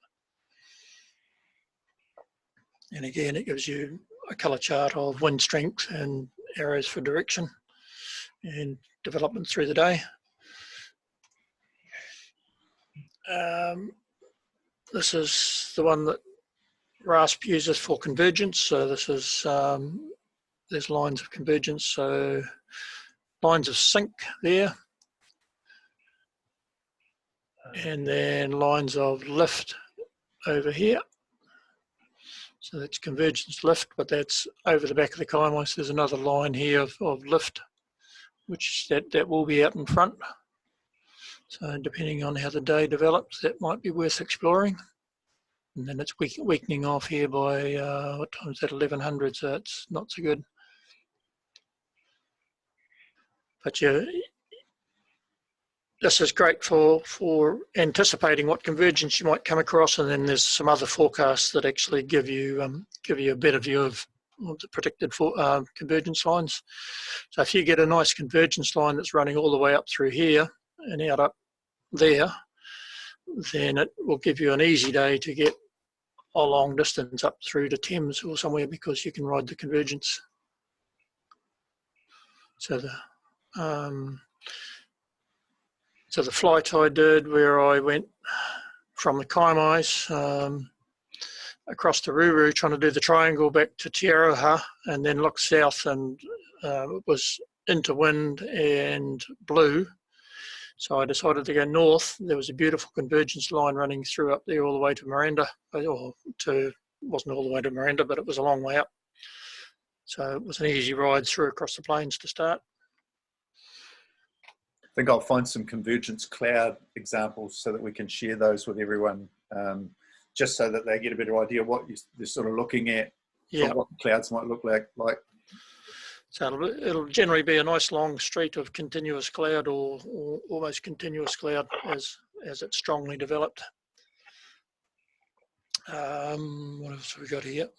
And again, it gives you a colour chart of wind strength and arrows for direction and development through the day. This is the one that RASP uses for convergence. So this is, there's lines of convergence. So lines of sync there. And then lines of lift over here. So that's convergence lift, but that's over the back of the Kaimai. So there's another line here of lift, which that will be out in front. So depending on how the day develops, that might be worth exploring. And then it's weakening off here by, what time is that, 1100, so it's not so good. But yeah, this is great for anticipating what convergence you might come across, and then there's some other forecasts that actually give you a better view of the predicted convergence lines. So if you get a nice convergence line that's running all the way up through here and out up there, then it will give you an easy day to get a long distance up through to Thames or somewhere, because you can ride the convergence. So the flight I did, where I went from the Kaimais across to Ruru, trying to do the triangle back to Te Aroha, and then look south, and it was into wind and blue. So I decided to go north. There was a beautiful convergence line running through up there all the way to Miranda, wasn't all the way to Miranda, but it was a long way up. So it was an easy ride through across the plains to start. I think I'll find some convergence cloud examples so that we can share those with everyone, just so that they get a better idea of what they're sort of looking at, what the clouds might look like. So it'll generally be a nice long street of continuous cloud or almost continuous cloud as it's strongly developed. What else have we got here?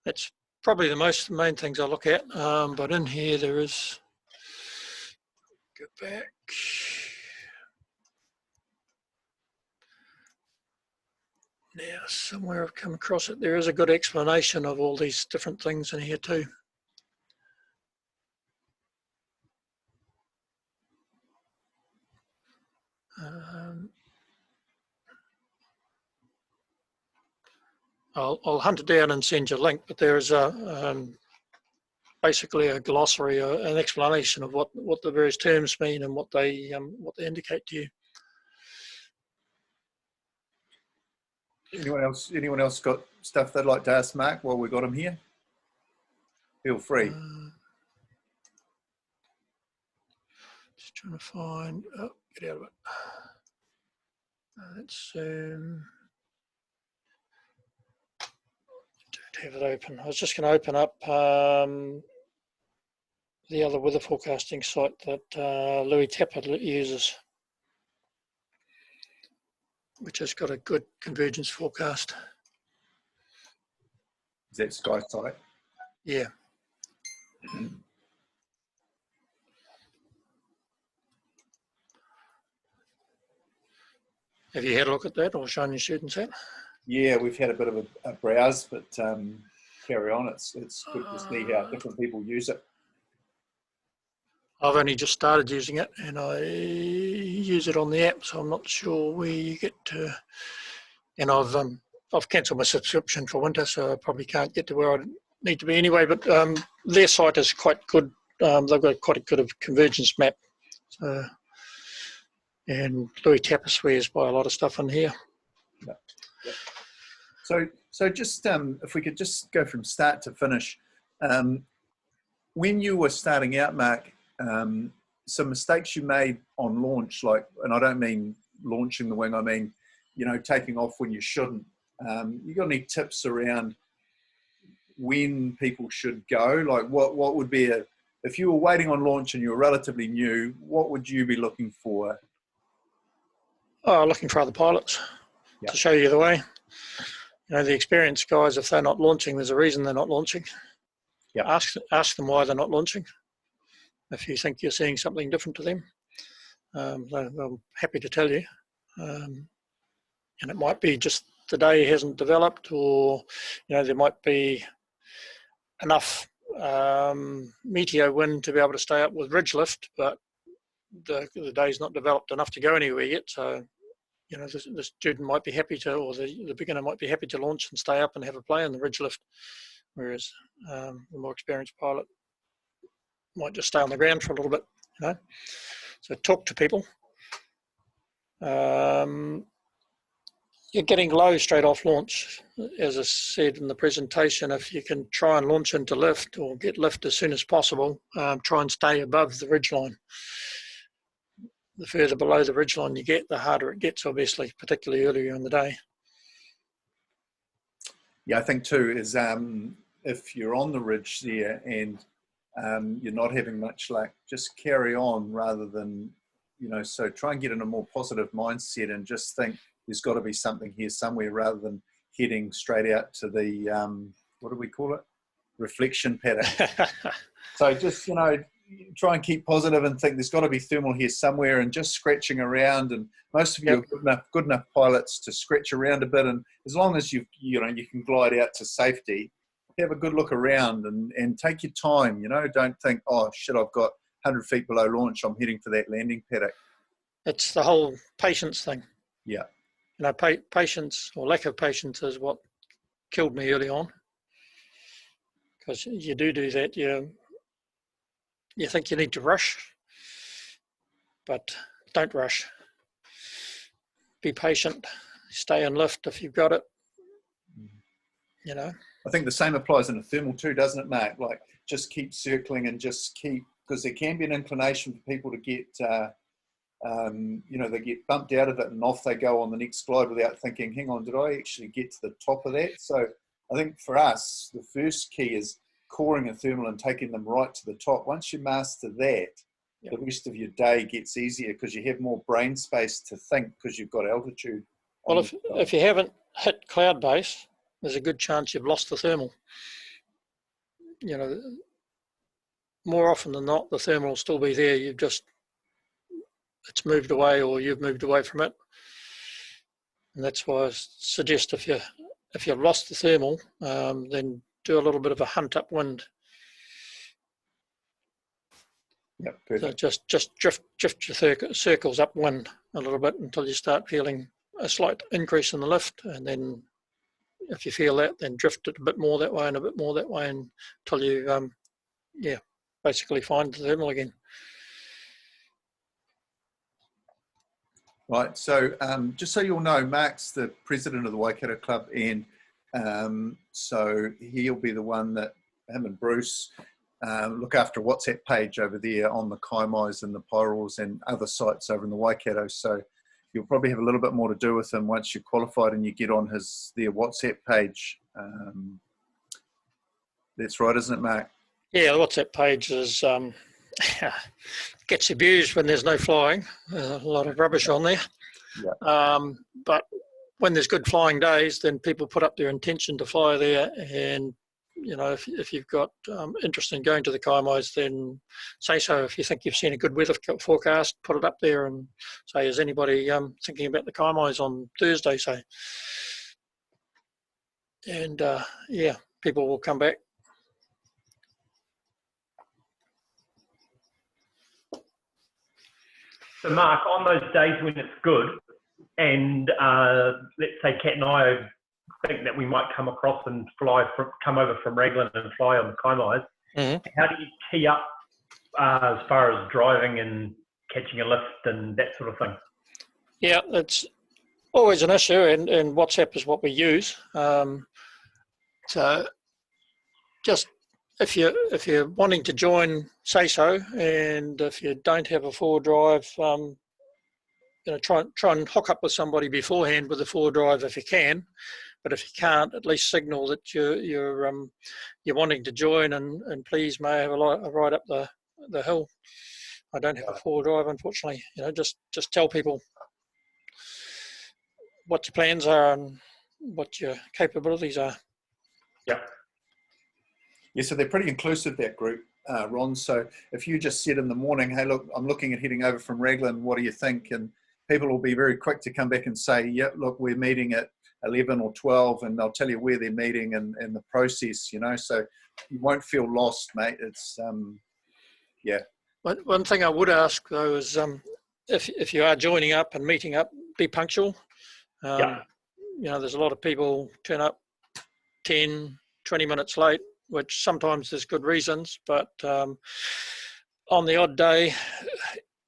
That's probably the main things I look at, but in here there is, go back. Now, somewhere I've come across it, there is a good explanation of all these different things in here too. I'll hunt it down and send you a link, but there is basically a glossary, an explanation of what the various terms mean and what they indicate to you. Anyone else got stuff they'd like to ask Mark while we got him here? Feel free. Just trying to find. Oh, get out of it. Let's don't have it open. I was just going to open up the other weather forecasting site that Louis Tapper uses, which has got a good convergence forecast. Is that Sky Site? Yeah. Have you had a look at that or shown your students that? Yeah, we've had a bit of a browse, but carry on. It's good to see how different people use it. I've only just started using it, and I use it on the app, so I'm not sure where you get to. And I've cancelled my subscription for winter, so I probably can't get to where I need to be anyway. But their site is quite good. They've got quite a good convergence map. So, and Louis Tapper swears by a lot of stuff in here. So just if we could just go from start to finish, when you were starting out, Mark, some mistakes you made on launch, like, and I don't mean launching the wing, I mean, you know, taking off when you shouldn't. You got any tips around when people should go? Like, what would be if you were waiting on launch and you were relatively new, what would you be looking for? Oh, looking for other pilots Yeah. to show you the way. You know, the experienced guys, if they're not launching, there's a reason they're not launching. Yeah. Ask them why they're not launching. If you think you're seeing something different to them, they're happy to tell you. And it might be just the day hasn't developed, or, you know, there might be enough meteo wind to be able to stay up with ridge lift, but the day's not developed enough to go anywhere yet. So, you know, the student might be happy to, or the beginner might be happy to launch and stay up and have a play in the ridge lift, whereas the more experienced pilot might just stay on the ground for a little bit, you know. So talk to people. You're getting low straight off launch. As I said in the presentation, if you can try and launch into lift or get lift as soon as possible, try and stay above the ridgeline. The further below the ridgeline you get, the harder it gets, obviously, particularly earlier in the day. Yeah, I think too is if you're on the ridge there and you're not having much luck, just carry on rather than, you know, so try and get in a more positive mindset and just think there's got to be something here somewhere rather than heading straight out to the, what do we call it? Reflection paddock. So just, you know, try and keep positive and think there's got to be thermal here somewhere, and just scratching around. And most of you are good enough pilots to scratch around a bit. And as long as you can glide out to safety, have a good look around and take your time, you know, don't think, oh shit, I've got 100 feet below launch, I'm heading for that landing paddock. It's the whole patience thing. Yeah. You know, patience or lack of patience is what killed me early on. Because you do that, you think you need to rush, but don't rush. Be patient, stay in lift if you've got it, you know. I think the same applies in a thermal too, doesn't it, Mark? Like, just keep circling and just keep, because there can be an inclination for people to get, you know, they get bumped out of it and off they go on the next glide without thinking, hang on, did I actually get to the top of that? So I think for us, the first key is coring a thermal and taking them right to the top. Once you master that, the rest of your day gets easier because you have more brain space to think because you've got altitude. Well, if you haven't hit cloud base, there's a good chance you've lost the thermal. You know, more often than not, the thermal will still be there. It's moved away, or you've moved away from it. And that's why I suggest if you've lost the thermal, then do a little bit of a hunt upwind. Yeah, so just drift your circles upwind a little bit until you start feeling a slight increase in the lift, and then if you feel that, then drift it a bit more that way and a bit more that way until you basically find the thermal again. Right, so just so you'll know, Mark's the president of the Waikato Club, and so he'll be the one that him and Bruce look after a WhatsApp page over there on the Kaimais and the Pyrals and other sites over in the Waikato. So you'll probably have a little bit more to do with him once you're qualified and you get on their WhatsApp page. That's right, isn't it, Mark? Yeah, the WhatsApp page is gets abused when there's no flying. A lot of rubbish on there. Yeah. But when there's good flying days, then people put up their intention to fly there. And, you know, if you've got interest in going to the Kaimais, then say so. If you think you've seen a good weather forecast, put it up there and say, is anybody thinking about the Kaimais on Thursday, say. And, people will come back. So Mark, on those days when it's good, and let's say Kat and I think that we might come across and come over from Raglan and fly on the Kaimais, how do you tee up as far as driving and catching a lift and that sort of thing? Yeah, it's always an issue, and WhatsApp is what we use. So just if you're wanting to join, say so, and if you don't have a four drive, try and hook up with somebody beforehand with a four drive if you can. But if you can't, at least signal that you're wanting to join, and please may have a ride up the hill. I don't have a four drive, unfortunately. Just tell people what your plans are and what your capabilities are. Yeah. Yeah, so they're pretty inclusive, that group, Ron. So if you just said in the morning, hey, look, I'm looking at heading over from Raglan, what do you think? And people will be very quick to come back and say, yeah, look, we're meeting at 11 or 12, and they'll tell you where they're meeting and the process, so you won't feel lost, mate. It's, yeah. One thing I would ask, though, is if you are joining up and meeting up, be punctual. There's a lot of people turn up 10, 20 minutes late, which sometimes there's good reasons, but on the odd day,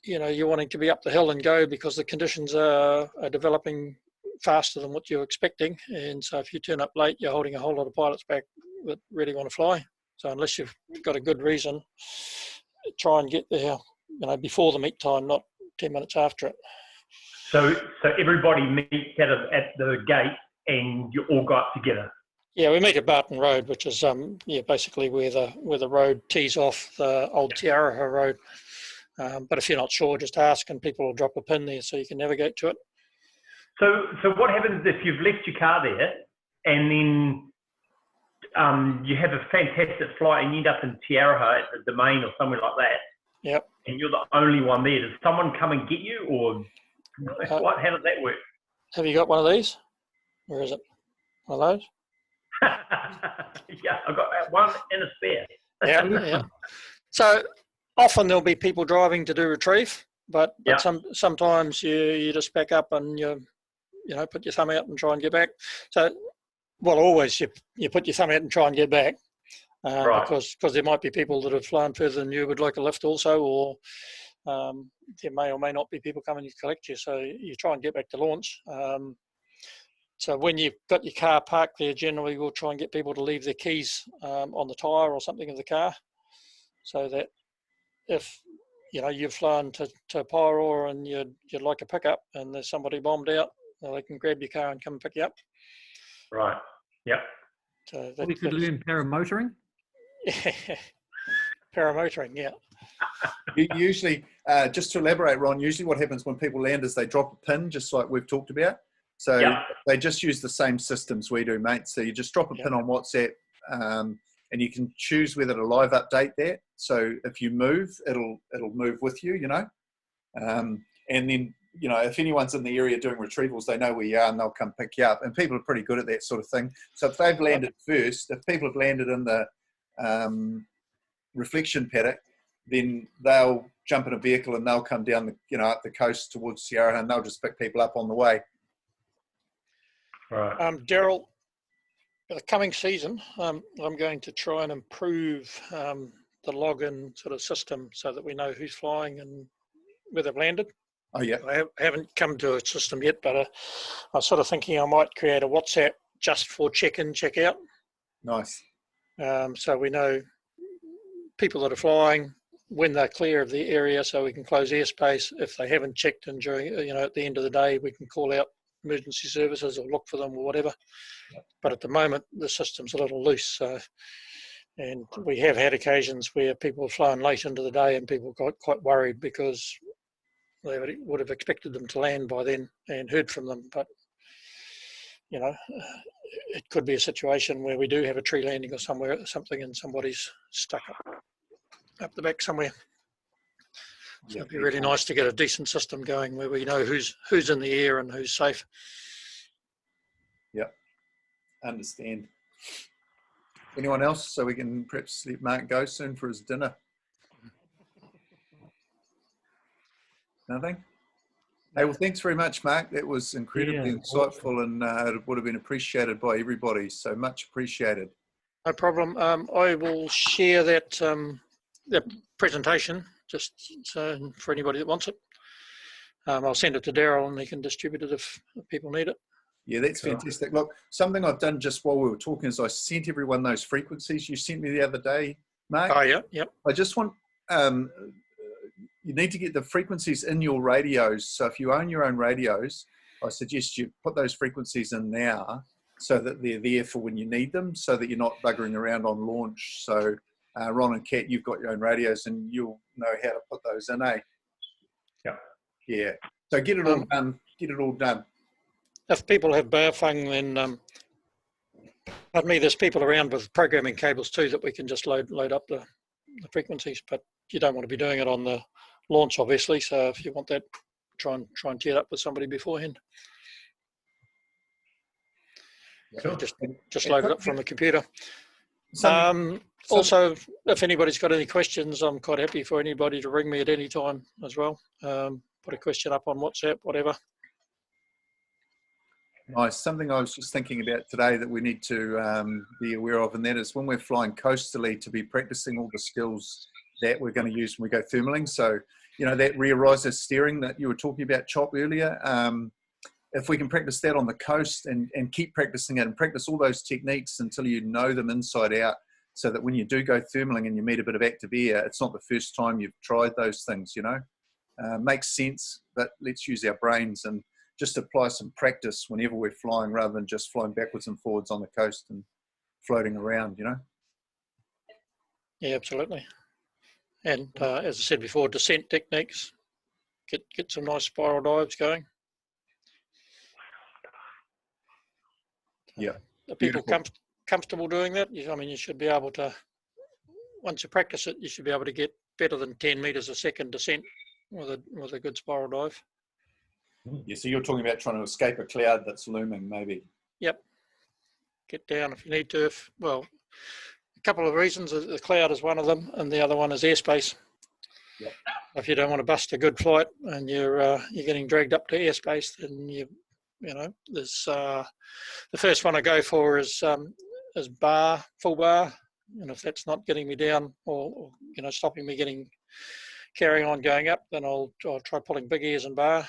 you're wanting to be up the hill and go because the conditions are developing faster than what you're expecting. And so if you turn up late, you're holding a whole lot of pilots back that really want to fly. So unless you've got a good reason, try and get there, before the meet time, not 10 minutes after it. So everybody meets at the gate and you all go up together? Yeah, we meet at Barton Road, which is basically where the road tees off the old Te Araha Road. But if you're not sure, just ask and people will drop a pin there so you can navigate to it. So what happens if you've left your car there and then you have a fantastic flight and you end up in Te Araha at the Domain or somewhere like that? Yep. And you're the only one there. Does someone come and get you, or how does that work? Have you got one of these? Where is it? One of those? Yeah, I've got one and a spare. Yeah. So often there'll be people driving to do retrieve, but sometimes you just back up and you put your thumb out and try and get back. So, always you put your thumb out and try and get back, Right. because there might be people that have flown further than you would like a lift also, or there may or may not be people coming to collect you. So you try and get back to launch. So when you've got your car parked there, generally we'll try and get people to leave their keys on the tyre or something of the car, so that if you've flown to Paeroa and you'd like a pickup and there's somebody bombed out, they can grab your car and come and pick you up. Right. Yep. So We could learn paramotoring. Paramotoring, yeah. Usually, just to elaborate, Ron, usually what happens when people land is they drop a pin, just like we've talked about. So they just use the same systems we do, mate. So you just drop a pin on WhatsApp, and you can choose whether to live update that. So if you move, it'll move with you, and then, if anyone's in the area doing retrievals, they know where you are and they'll come pick you up. And people are pretty good at that sort of thing. So if they've landed first, if people have landed in the reflection paddock, then they'll jump in a vehicle and they'll come down up the coast towards Sierra, and they'll just pick people up on the way. Right. Daryl, for the coming season, I'm going to try and improve the login sort of system so that we know who's flying and where they've landed. Oh, yeah. I haven't come to a system yet, but I was sort of thinking I might create a WhatsApp just for check-in, check-out. Nice. So we know people that are flying, when they're clear of the area, so we can close airspace. If they haven't checked in during, at the end of the day, we can call out emergency services or look for them or whatever. But at the moment, the system's a little loose. So, and we have had occasions where people have flown late into the day and people got quite worried because they would have expected them to land by then and heard from them. But, it could be a situation where we do have a tree landing or something and somebody's stuck up the back somewhere. So it'd be really nice to get a decent system going where we know who's in the air and who's safe. Yeah, understand. Anyone else? So we can perhaps let Mark go soon for his dinner. Nothing? Hey, well, thanks very much, Mark. That was incredibly Yeah, insightful, and it would have been appreciated by everybody. So much appreciated. No problem. I will share that that presentation just so for anybody that wants it. I'll send it to Daryl and he can distribute it if people need it. Yeah, that's fantastic. Look, something I've done just while we were talking is I sent everyone those frequencies you sent me the other day, Mark. Oh, yeah, yep. I just want, you need to get the frequencies in your radios. So if you own your own radios, I suggest you put those frequencies in now so that they're there for when you need them, so that you're not buggering around on launch. So Ron and Kat, you've got your own radios and you'll know how to put those in, eh? Yeah. Yeah. So get it all done. Get it all done. If people have Baofeng, then pardon me, there's people around with programming cables too that we can just load up the frequencies, but you don't want to be doing it on the launch, obviously. So if you want that, try and tee it up with somebody beforehand. Sure. Just load it up from the computer. Also, if anybody's got any questions, I'm quite happy for anybody to ring me at any time as well. Put a question up on WhatsApp, whatever. Nice. Something I was just thinking about today that we need to be aware of, and that is when we're flying coastally, to be practicing all the skills that we're going to use when we go thermaling. So, you know, that rear riser steering that you were talking about, Chop, earlier, if we can practice that on the coast and keep practicing it and practice all those techniques until you know them inside out, so that when you do go thermaling and you meet a bit of active air, it's not the first time you've tried those things, you know. Makes sense, but let's use our brains and just apply some practice whenever we're flying, rather than just flying backwards and forwards on the coast and floating around, you know? Yeah, absolutely. And as I said before, descent techniques, get some nice spiral dives going. Yeah. Are people comfortable doing that? I mean, you should be able to, once you practice it, you should be able to get better than 10 meters a second descent with a good spiral dive. Yeah, so you're talking about trying to escape a cloud that's looming, maybe. Yep. Get down if you need to. Well, a couple of reasons. The cloud is one of them, and the other one is airspace. Yep. If you don't want to bust a good flight and you're getting dragged up to airspace, then you know, there's the first one I go for is bar, full bar, and if that's not getting me down or you know, stopping me carrying on going up, then I'll try pulling big ears and bar.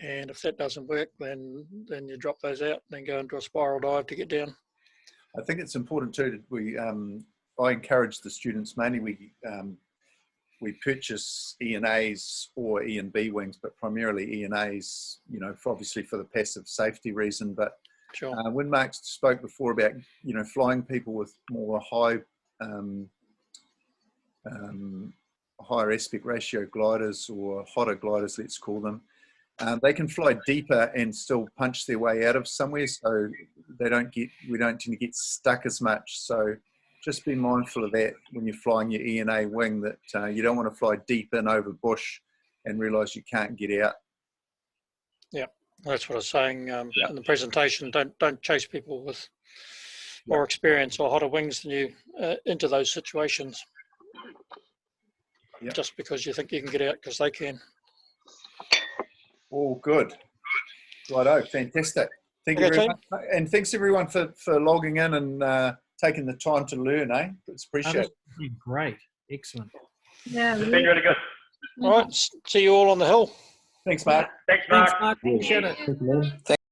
And if that doesn't work, then you drop those out and then go into a spiral dive to get down. I think it's important too that I encourage the students, mainly we purchase E&As or E&B wings, but primarily E&As, you know, obviously for the passive safety reason. But sure. When Mark spoke before about, you know, flying people with more higher aspect ratio gliders, or hotter gliders, let's call them, they can fly deeper and still punch their way out of somewhere, so we don't tend to get stuck as much. So just be mindful of that when you're flying your E&A wing, that you don't want to fly deep in over bush and realise you can't get out. Yeah, that's what I was saying in the presentation. Don't chase people with more experience or hotter wings than you into those situations. Yep. Just because you think you can get out, because they can. All good. Righto, fantastic. Thank you very much. And thanks everyone for logging in and taking the time to learn, eh? It's appreciated. Great. Excellent. Yeah. It's been really good. All right, see you all on the hill. Thanks, Mark. Thanks, Mark. Thanks, Mark. Appreciate it. Thank you, man.